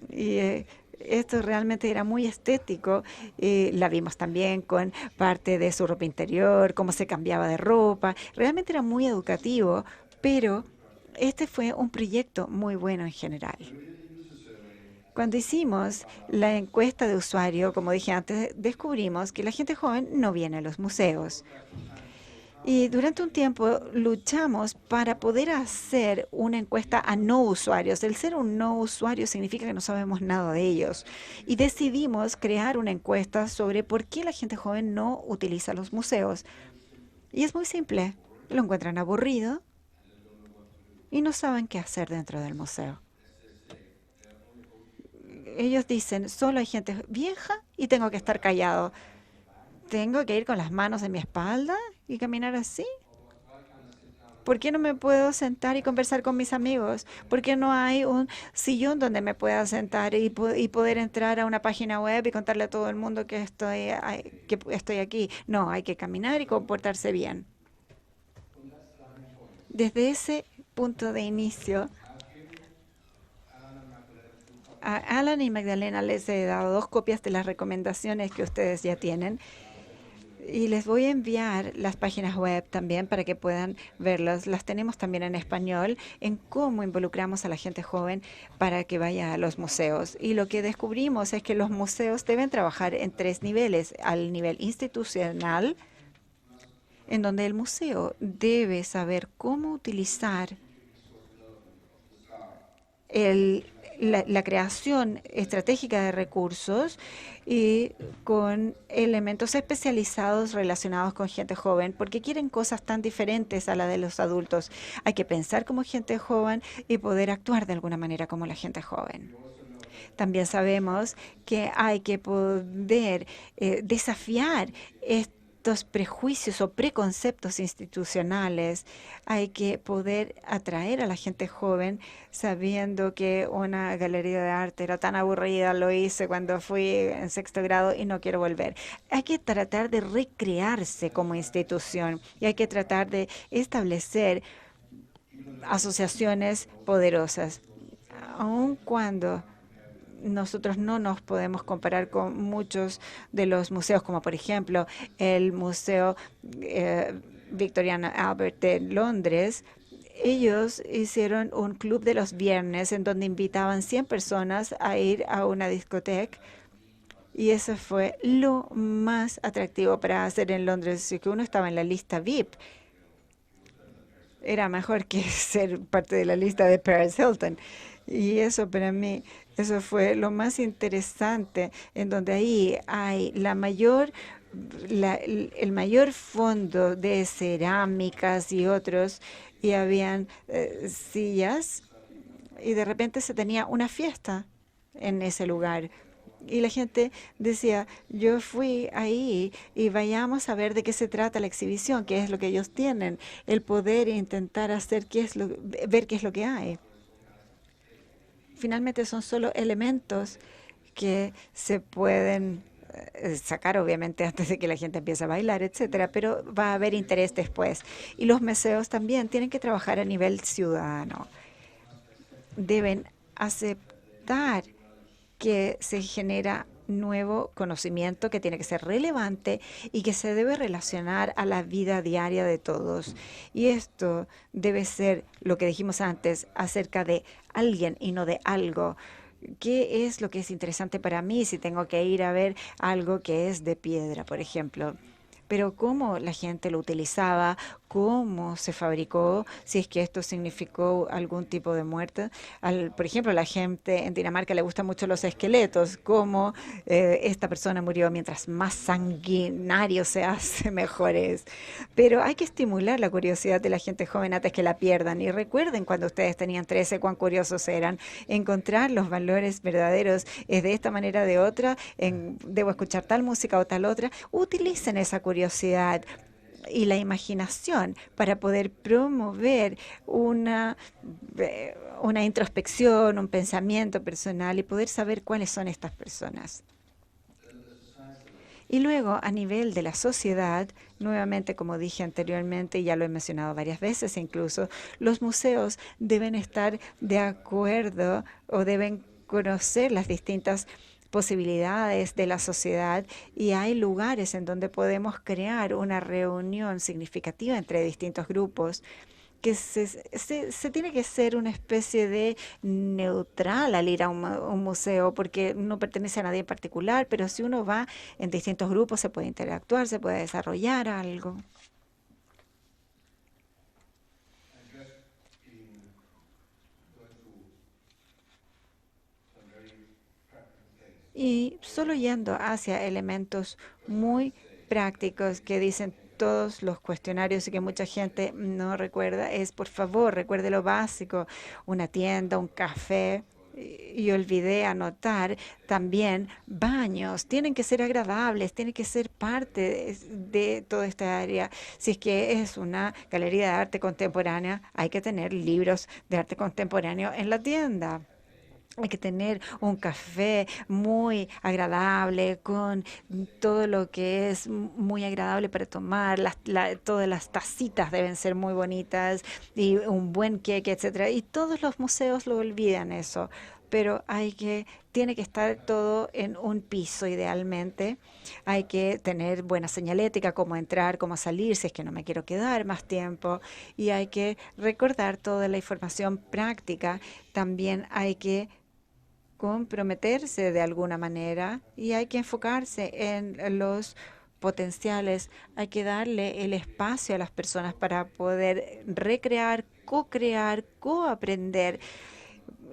Y esto realmente era muy estético. La vimos también con parte de su ropa interior, cómo se cambiaba de ropa. Realmente era muy educativo, pero este fue un proyecto muy bueno en general. Cuando hicimos la encuesta de usuario, como dije antes, descubrimos que la gente joven no viene a los museos. Y durante un tiempo luchamos para poder hacer una encuesta a no usuarios. El ser un no usuario significa que no sabemos nada de ellos. Y decidimos crear una encuesta sobre por qué la gente joven no utiliza los museos. Y es muy simple. Lo encuentran aburrido y no saben qué hacer dentro del museo. Ellos dicen, solo hay gente vieja y tengo que estar callado. ¿Tengo que ir con las manos en mi espalda y caminar así? ¿Por qué no me puedo sentar y conversar con mis amigos? ¿Por qué no hay un sillón donde me pueda sentar y poder entrar a una página web y contarle a todo el mundo que estoy aquí? No, hay que caminar y comportarse bien. Desde ese punto de inicio, a Alan y Magdalena les he dado 2 copias de las recomendaciones que ustedes ya tienen. Y les voy a enviar las páginas web también para que puedan verlas. Las tenemos también en español, en cómo involucramos a la gente joven para que vaya a los museos. Y lo que descubrimos es que los museos deben trabajar en 3 niveles. Al nivel institucional, en donde el museo debe saber cómo utilizar la creación estratégica de recursos y con elementos especializados relacionados con gente joven, porque quieren cosas tan diferentes a la de los adultos. Hay que pensar como gente joven y poder actuar de alguna manera como la gente joven. También sabemos que hay que poder desafiar estos prejuicios o preconceptos institucionales. Hay que poder atraer a la gente joven sabiendo que una galería de arte era tan aburrida, lo hice cuando fui en 6º grado y no quiero volver. Hay que tratar de recrearse como institución y hay que tratar de establecer asociaciones poderosas, aun cuando nosotros no nos podemos comparar con muchos de los museos, como por ejemplo el Museo Victorian Albert de Londres. Ellos hicieron un club de los viernes en donde invitaban 100 personas a ir a una discoteca. Y eso fue lo más atractivo para hacer en Londres. Si que uno estaba en la lista VIP, era mejor que ser parte de la lista de Paris Hilton. Y eso para mí, eso fue lo más interesante, en donde ahí hay la mayor el mayor fondo de cerámicas y otros, y habían sillas, y de repente se tenía una fiesta en ese lugar. Y la gente decía, yo fui ahí y vayamos a ver de qué se trata la exhibición, qué es lo que ellos tienen, el poder intentar hacer ver qué es lo que hay. Finalmente son solo elementos que se pueden sacar, obviamente, antes de que la gente empiece a bailar, etcétera, pero va a haber interés después. Y los museos también tienen que trabajar a nivel ciudadano. Deben aceptar que se genera nuevo conocimiento que tiene que ser relevante y que se debe relacionar a la vida diaria de todos. Y esto debe ser lo que dijimos antes acerca de alguien y no de algo. ¿Qué es lo que es interesante para mí si tengo que ir a ver algo que es de piedra, por ejemplo? Pero cómo la gente lo utilizaba, cómo se fabricó, si es que esto significó algún tipo de muerte. Por ejemplo, a la gente en Dinamarca le gustan mucho los esqueletos, cómo esta persona murió. Mientras más sanguinario se hace, mejor es. Pero hay que estimular la curiosidad de la gente joven antes que la pierdan. Y recuerden cuando ustedes tenían 13, cuán curiosos eran. Encontrar los valores verdaderos es de esta manera o de otra. Debo escuchar tal música o tal otra. Utilicen esa curiosidad y la imaginación para poder promover una introspección, un pensamiento personal y poder saber cuáles son estas personas. Y luego, a nivel de la sociedad, nuevamente, como dije anteriormente, y ya lo he mencionado varias veces incluso, los museos deben estar de acuerdo o deben conocer las distintas posibilidades de la sociedad, y hay lugares en donde podemos crear una reunión significativa entre distintos grupos que se tiene que ser una especie de neutral al ir a un museo, porque no pertenece a nadie en particular, pero si uno va en distintos grupos se puede interactuar, se puede desarrollar algo. Y solo yendo hacia elementos muy prácticos que dicen todos los cuestionarios y que mucha gente no recuerda, es por favor, recuerde lo básico, una tienda, un café. Y olvidé anotar también baños, tienen que ser agradables, tienen que ser parte de toda esta área. Si es que es una galería de arte contemporánea, hay que tener libros de arte contemporáneo en la tienda. Hay que tener un café muy agradable, con todo lo que es muy agradable para tomar. Todas las tacitas deben ser muy bonitas y un buen queque, etcétera. Y todos los museos lo olvidan eso. Pero tiene que estar todo en un piso idealmente. Hay que tener buena señalética, cómo entrar, cómo salir, si es que no me quiero quedar más tiempo. Y hay que recordar toda la información práctica. También hay que comprometerse de alguna manera y hay que enfocarse en los potenciales. Hay que darle el espacio a las personas para poder recrear, co-crear, co-aprender.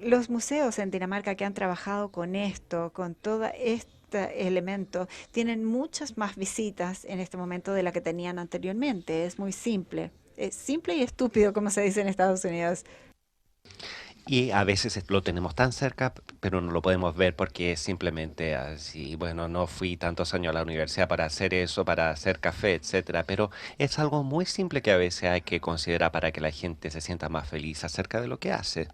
Los museos en Dinamarca que han trabajado con esto, con todo este elemento, tienen muchas más visitas en este momento de la que tenían anteriormente. Es muy simple. Es simple y estúpido, como se dice en Estados Unidos. Y a veces lo tenemos tan cerca, pero no lo podemos ver porque es simplemente así. Bueno, no fui tantos años a la universidad para hacer eso, para hacer café, etcétera, pero es algo muy simple que a veces hay que considerar para que la gente se sienta más feliz acerca de lo que hace.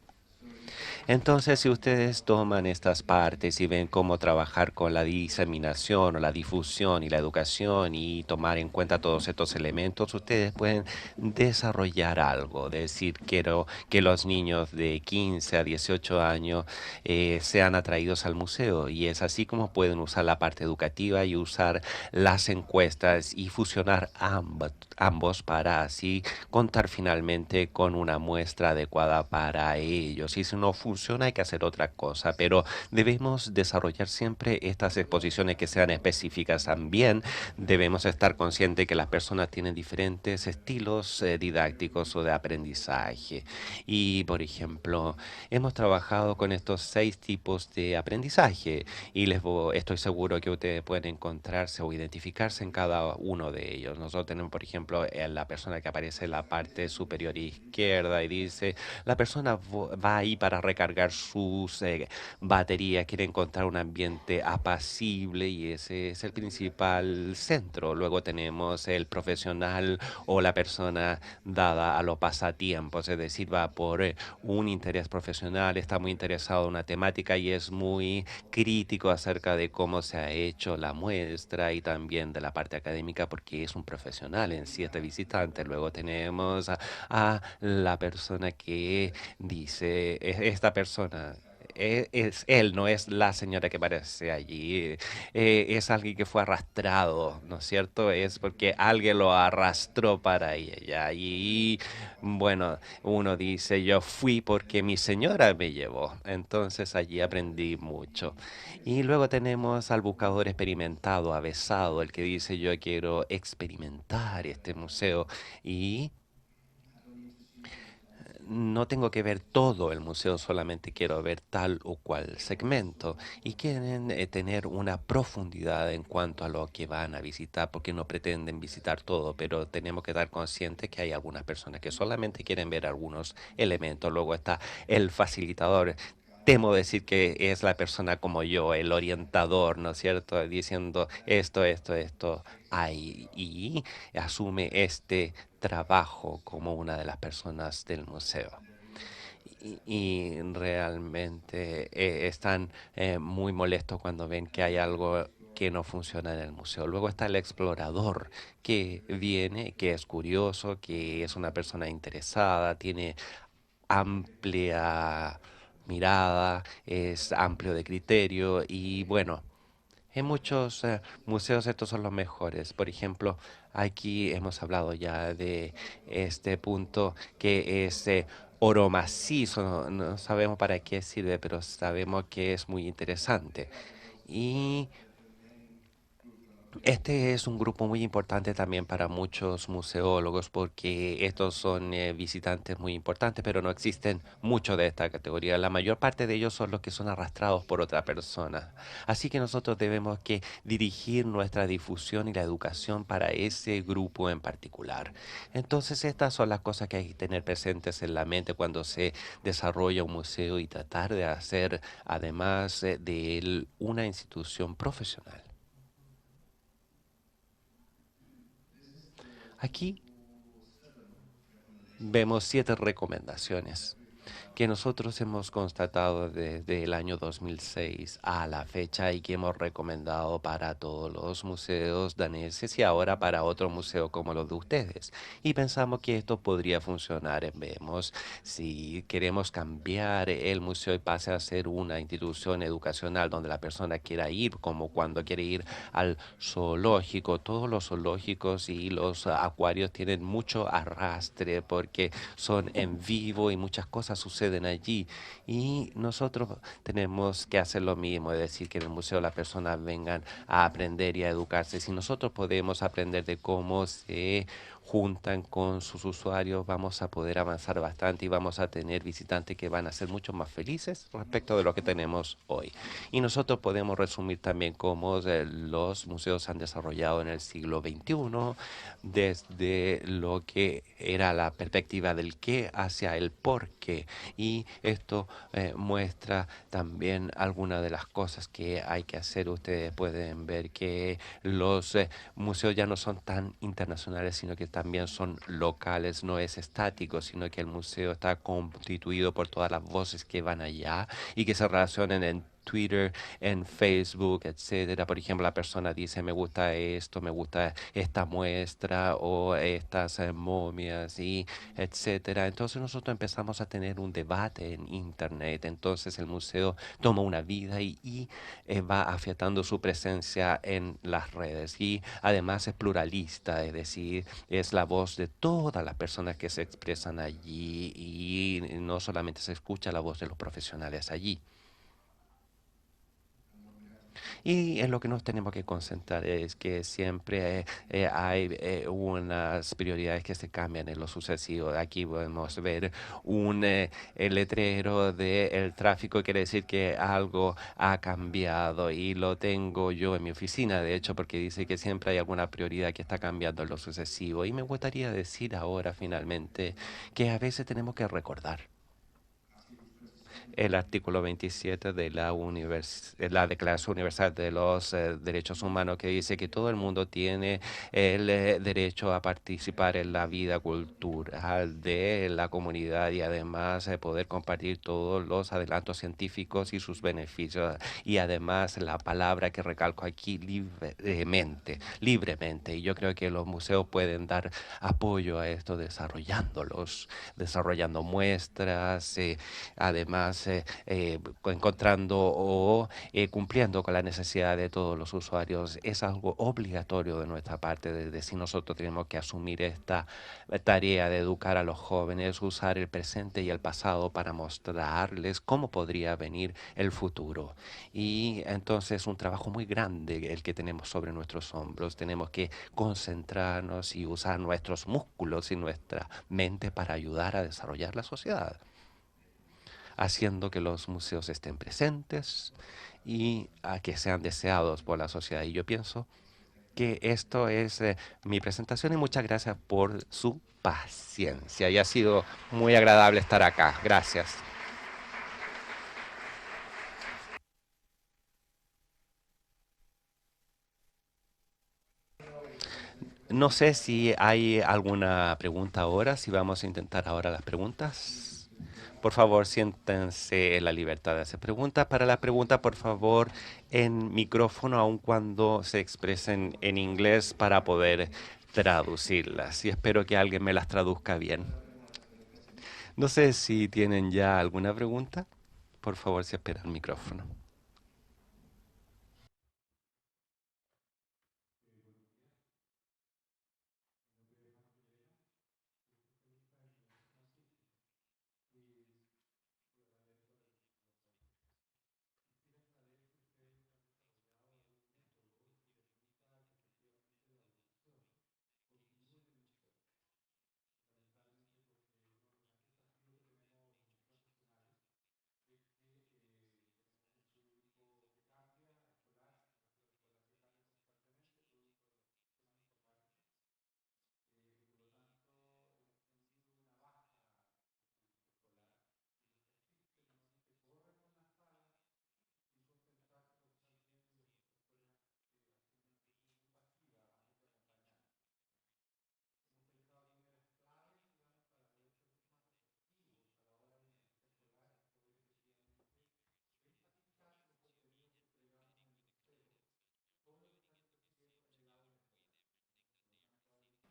Entonces, si ustedes toman estas partes y ven cómo trabajar con la diseminación o la difusión y la educación y tomar en cuenta todos estos elementos, ustedes pueden desarrollar algo. Decir, quiero que los niños de 15 a 18 años sean atraídos al museo. Y es así como pueden usar la parte educativa y usar las encuestas y fusionar ambos para así contar finalmente con una muestra adecuada para ellos. Y si no funciona, funciona, hay que hacer otra cosa, pero debemos desarrollar siempre estas exposiciones que sean específicas también. Debemos estar conscientes que las personas tienen diferentes estilos didácticos o de aprendizaje. Y, por ejemplo, hemos trabajado con estos 6 tipos de aprendizaje y estoy seguro que ustedes pueden encontrarse o identificarse en cada uno de ellos. Nosotros tenemos, por ejemplo, la persona que aparece en la parte superior izquierda y dice, la persona va ahí para recargar sus baterías, quiere encontrar un ambiente apacible y ese es el principal centro. Luego tenemos el profesional o la persona dada a los pasatiempos, es decir, va por un interés profesional, está muy interesado en una temática y es muy crítico acerca de cómo se ha hecho la muestra y también de la parte académica porque es un profesional en sí este visitante. Luego tenemos a la persona que dice, esta persona es él, no es la señora que aparece allí, es alguien que fue arrastrado, ¿no es cierto? Es porque alguien lo arrastró para ella. Y bueno, uno dice, yo fui porque mi señora me llevó. Entonces allí aprendí mucho. Y luego tenemos al buscador experimentado, avesado, el que dice, yo quiero experimentar este museo. Y no tengo que ver todo el museo, solamente quiero ver tal o cual segmento. Y quieren tener una profundidad en cuanto a lo que van a visitar, porque no pretenden visitar todo, pero tenemos que estar conscientes que hay algunas personas que solamente quieren ver algunos elementos. Luego está el facilitador. Temo decir que es la persona como yo, el orientador, ¿no es cierto? Diciendo esto, hay, y asume este trabajo como una de las personas del museo. Y realmente están muy molestos cuando ven que hay algo que no funciona en el museo. Luego está el explorador que viene, que es curioso, que es una persona interesada, tiene amplia mirada, es amplio de criterio y bueno, en muchos museos estos son los mejores. Por ejemplo, aquí hemos hablado ya de este punto que es oro macizo. No sabemos para qué sirve, pero sabemos que es muy interesante. Y este es un grupo muy importante también para muchos museólogos porque estos son visitantes muy importantes, pero no existen muchos de esta categoría. La mayor parte de ellos son los que son arrastrados por otra persona. Así que nosotros debemos que dirigir nuestra difusión y la educación para ese grupo en particular. Entonces, estas son las cosas que hay que tener presentes en la mente cuando se desarrolla un museo y tratar de hacer, además de él, una institución profesional. Aquí vemos 7 recomendaciones que nosotros hemos constatado desde el año 2006 a la fecha y que hemos recomendado para todos los museos daneses y ahora para otro museo como los de ustedes. Y pensamos que esto podría funcionar. Vemos si queremos cambiar el museo y pase a ser una institución educacional donde la persona quiera ir, como cuando quiere ir al zoológico. Todos los zoológicos y los acuarios tienen mucho arrastre porque son en vivo y muchas cosas suceden allí. Y nosotros tenemos que hacer lo mismo, es decir, que en el museo las personas vengan a aprender y a educarse. Si nosotros podemos aprender de cómo se juntan con sus usuarios, vamos a poder avanzar bastante y vamos a tener visitantes que van a ser mucho más felices respecto de lo que tenemos hoy. Y nosotros podemos resumir también cómo los museos se han desarrollado en el siglo XXI, desde lo que era la perspectiva del qué hacia el por qué. Y esto muestra también algunas de las cosas que hay que hacer. Ustedes pueden ver que los museos ya no son tan internacionales, sino que también son locales, no es estático, sino que el museo está constituido por todas las voces que van allá y que se relacionan en Twitter, en Facebook, etcétera. Por ejemplo, la persona dice, me gusta esto, me gusta esta muestra o estas momias y etcétera. Entonces nosotros empezamos a tener un debate en Internet. Entonces el museo toma una vida y va afiatando su presencia en las redes. Y además es pluralista, es decir, es la voz de todas las personas que se expresan allí y no solamente se escucha la voz de los profesionales allí. Y en lo que nos tenemos que concentrar es que siempre hay unas prioridades que se cambian en lo sucesivo. Aquí podemos ver un el letrero del tráfico, quiere decir que algo ha cambiado y lo tengo yo en mi oficina, de hecho, porque dice que siempre hay alguna prioridad que está cambiando en lo sucesivo. Y me gustaría decir ahora finalmente que a veces tenemos que recordar el artículo 27 de la Declaración Universal de los Derechos Humanos, que dice que todo el mundo tiene el derecho a participar en la vida cultural de la comunidad y además poder compartir todos los adelantos científicos y sus beneficios. Y además la palabra que recalco aquí, libremente, libremente. Y yo creo que los museos pueden dar apoyo a esto desarrollándolos, desarrollando muestras, además encontrando o cumpliendo con la necesidad de todos los usuarios. Es algo obligatorio de nuestra parte, de decir nosotros tenemos que asumir esta tarea de educar a los jóvenes, usar el presente y el pasado para mostrarles cómo podría venir el futuro. Y entonces es un trabajo muy grande el que tenemos sobre nuestros hombros. Tenemos que concentrarnos y usar nuestros músculos y nuestra mente para ayudar a desarrollar la sociedad, haciendo que los museos estén presentes y a que sean deseados por la sociedad. Y yo pienso que esto es mi presentación y muchas gracias por su paciencia. Y ha sido muy agradable estar acá. Gracias. No sé si hay alguna pregunta ahora, si vamos a intentar ahora las preguntas. Por favor, siéntense en la libertad de hacer preguntas. Para la pregunta, por favor, en micrófono, aun cuando se expresen en inglés para poder traducirlas. Y espero que alguien me las traduzca bien. No sé si tienen ya alguna pregunta. Por favor, si espera el micrófono.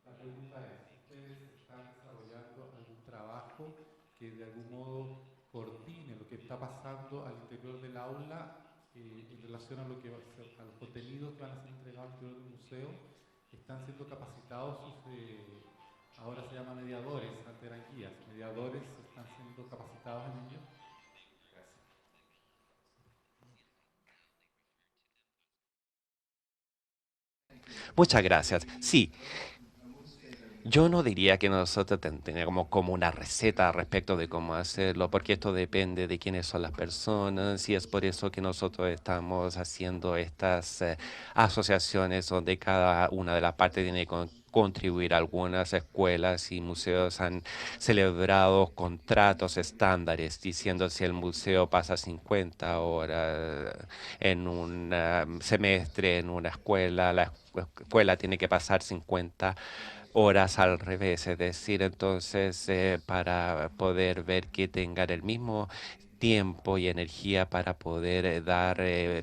La pregunta es, ¿ustedes están desarrollando algún trabajo que de algún modo coordine lo que está pasando al interior del aula en relación a lo que a los contenidos que van a ser entregados al interior del museo? ¿Están siendo capacitados ahora se llama mediadores, antes eran guías, mediadores están siendo capacitados en ello? Gracias. Muchas gracias. Sí, yo no diría que nosotros tengamos como una receta respecto de cómo hacerlo, porque esto depende de quiénes son las personas y es por eso que nosotros estamos haciendo estas asociaciones donde cada una de las partes tiene que contribuir. Algunas escuelas y museos han celebrado contratos estándares diciendo si el museo pasa 50 horas en un semestre en una escuela, la escuela tiene que pasar 50 horas al revés, es decir, entonces para poder ver que tengan el mismo tiempo y energía para poder dar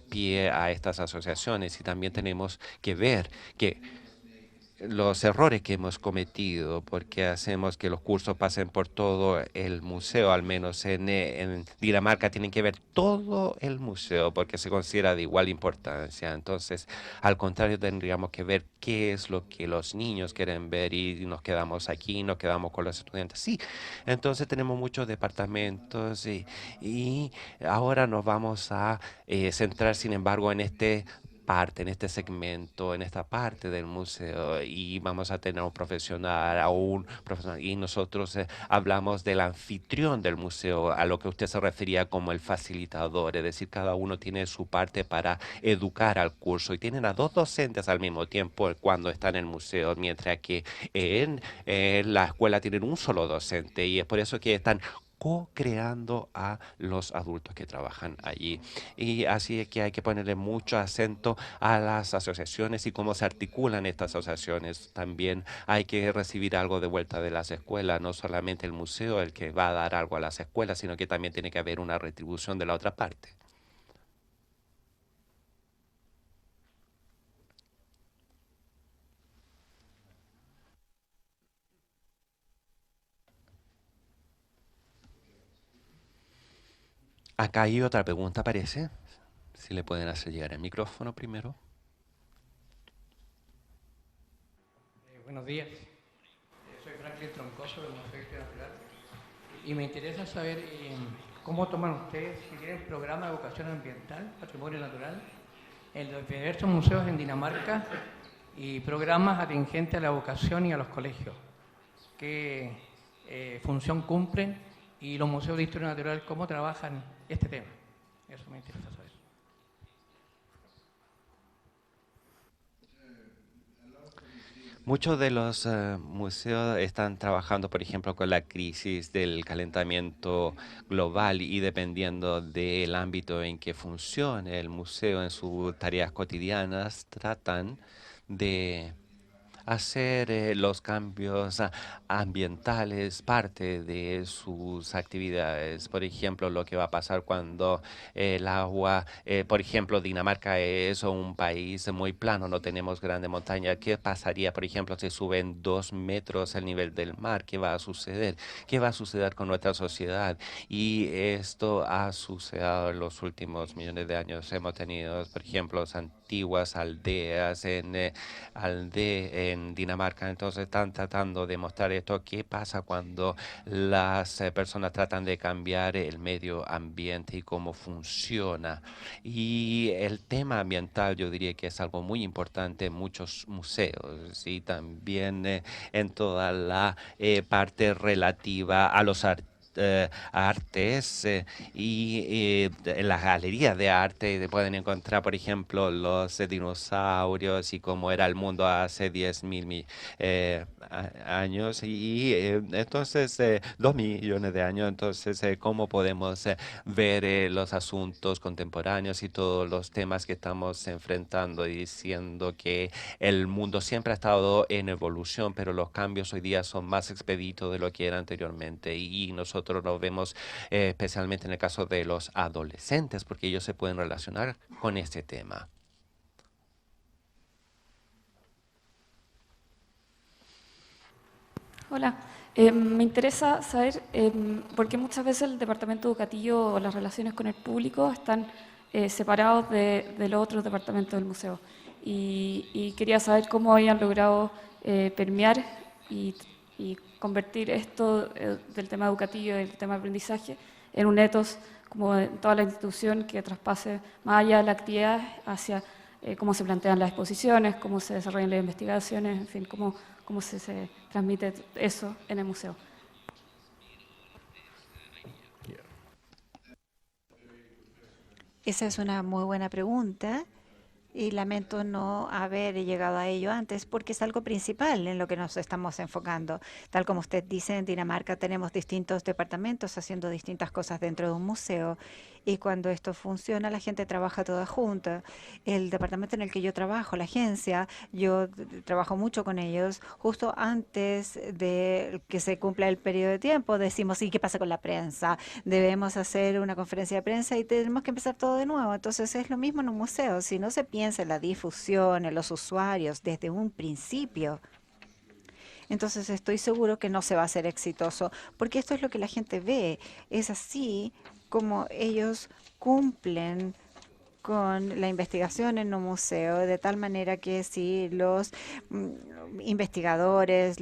pie a estas asociaciones, y también tenemos que ver que los errores que hemos cometido, porque hacemos que los cursos pasen por todo el museo, al menos en Dinamarca tienen que ver todo el museo porque se considera de igual importancia. Entonces, al contrario, tendríamos que ver qué es lo que los niños quieren ver y nos quedamos aquí, nos quedamos con los estudiantes. Sí, entonces tenemos muchos departamentos y ahora nos vamos a centrar, sin embargo, en este segmento, en esta parte del museo, y vamos a tener un profesional, y nosotros hablamos del anfitrión del museo, a lo que usted se refería como el facilitador, es decir, cada uno tiene su parte para educar al curso, y tienen a dos docentes al mismo tiempo cuando están en el museo, mientras que en la escuela tienen un solo docente, y es por eso que están co-creando a los adultos que trabajan allí. Y así es que hay que ponerle mucho acento a las asociaciones y cómo se articulan estas asociaciones. También hay que recibir algo de vuelta de las escuelas, no solamente el museo el que va a dar algo a las escuelas, sino que también tiene que haber una retribución de la otra parte. Acá hay otra pregunta, parece. Si le pueden hacer llegar el micrófono primero. Buenos días. Soy Franklin Troncoso del Museo de Historia Natural y me interesa saber cómo toman ustedes, si tienen programa de educación ambiental, patrimonio natural, en los diversos museos en Dinamarca y programas atingentes a la educación y a los colegios. ¿Qué función cumplen? Y los museos de historia natural, ¿cómo trabajan este tema? Eso me interesa saber. Muchos de los museos están trabajando, por ejemplo, con la crisis del calentamiento global, y dependiendo del ámbito en que funcione el museo en sus tareas cotidianas, tratan de hacer los cambios ambientales parte de sus actividades. Por ejemplo, lo que va a pasar cuando el agua, por ejemplo, Dinamarca es un país muy plano, no tenemos grandes montañas. ¿Qué pasaría, por ejemplo, si suben 2 metros el nivel del mar? ¿Qué va a suceder? ¿Qué va a suceder con nuestra sociedad? Y esto ha sucedido en los últimos millones de años. Hemos tenido, por ejemplo, antiguas aldeas en Dinamarca. Entonces están tratando de mostrar esto. ¿Qué pasa cuando las personas tratan de cambiar el medio ambiente y cómo funciona? Y el tema ambiental yo diría que es algo muy importante en muchos museos, y también en toda la parte relativa a los artes, en las galerías de arte pueden encontrar, por ejemplo, los dinosaurios y cómo era el mundo hace 10.000 años, y entonces 2 millones de años. Entonces, cómo podemos ver los asuntos contemporáneos y todos los temas que estamos enfrentando, y diciendo que el mundo siempre ha estado en evolución, pero los cambios hoy día son más expeditos de lo que era anteriormente, y nosotros lo vemos especialmente en el caso de los adolescentes, porque ellos se pueden relacionar con este tema. Hola, me interesa saber por qué muchas veces el departamento educativo o las relaciones con el público están separados de los otros departamentos del museo. Y quería saber cómo habían logrado permear y convertir esto del tema educativo y del tema de aprendizaje en un ethos como en toda la institución que traspase más allá de la actividad hacia cómo se plantean las exposiciones, cómo se desarrollan las investigaciones, en fin, cómo se transmite eso en el museo. Esa es una muy buena pregunta y lamento no haber llegado a ello antes porque es algo principal en lo que nos estamos enfocando. Tal como usted dice, en Dinamarca tenemos distintos departamentos haciendo distintas cosas dentro de un museo Y cuando esto funciona, la gente trabaja toda junta. El departamento en el que yo trabajo, la agencia, yo trabajo mucho con ellos. Justo antes de que se cumpla el periodo de tiempo, decimos, ¿y qué pasa con la prensa? Debemos hacer una conferencia de prensa y tenemos que empezar todo de nuevo. Entonces es lo mismo en un museo. Si no se piensa en la difusión, en los usuarios desde un principio, entonces estoy seguro que no se va a hacer exitoso, porque esto es lo que la gente ve. Es así como ellos cumplen con la investigación en un museo, de tal manera que si los investigadores,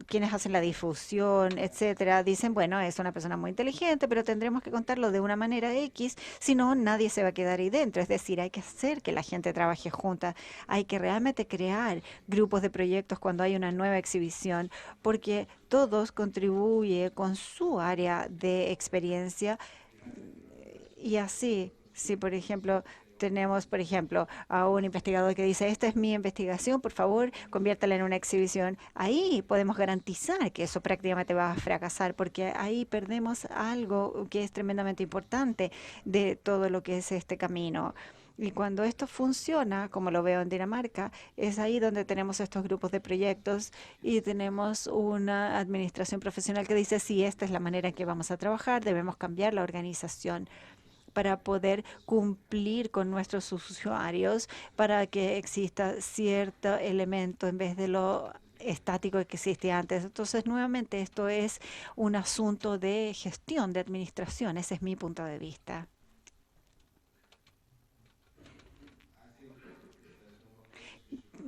quienes hacen la difusión, etcétera, dicen, bueno, es una persona muy inteligente, pero tendremos que contarlo de una manera X, si no, nadie se va a quedar ahí dentro. Es decir, hay que hacer que la gente trabaje junta, hay que realmente crear grupos de proyectos cuando hay una nueva exhibición, porque todos contribuyen con su área de experiencia y así. Si, por ejemplo, tenemos, por ejemplo, a un investigador que dice, esta es mi investigación, por favor, conviértala en una exhibición. Ahí podemos garantizar que eso prácticamente va a fracasar, porque ahí perdemos algo que es tremendamente importante de todo lo que es este camino. Y cuando esto funciona, como lo veo en Dinamarca, es ahí donde tenemos estos grupos de proyectos y tenemos una administración profesional que dice, sí, esta es la manera en que vamos a trabajar, debemos cambiar la organización para poder cumplir con nuestros usuarios, para que exista cierto elemento en vez de lo estático que existía antes. Entonces, nuevamente, esto es un asunto de gestión, de administración. Ese es mi punto de vista.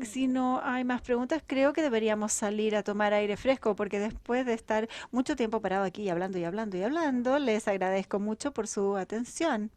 Si no hay más preguntas, creo que deberíamos salir a tomar aire fresco, porque después de estar mucho tiempo parado aquí hablando y hablando y hablando, les agradezco mucho por su atención.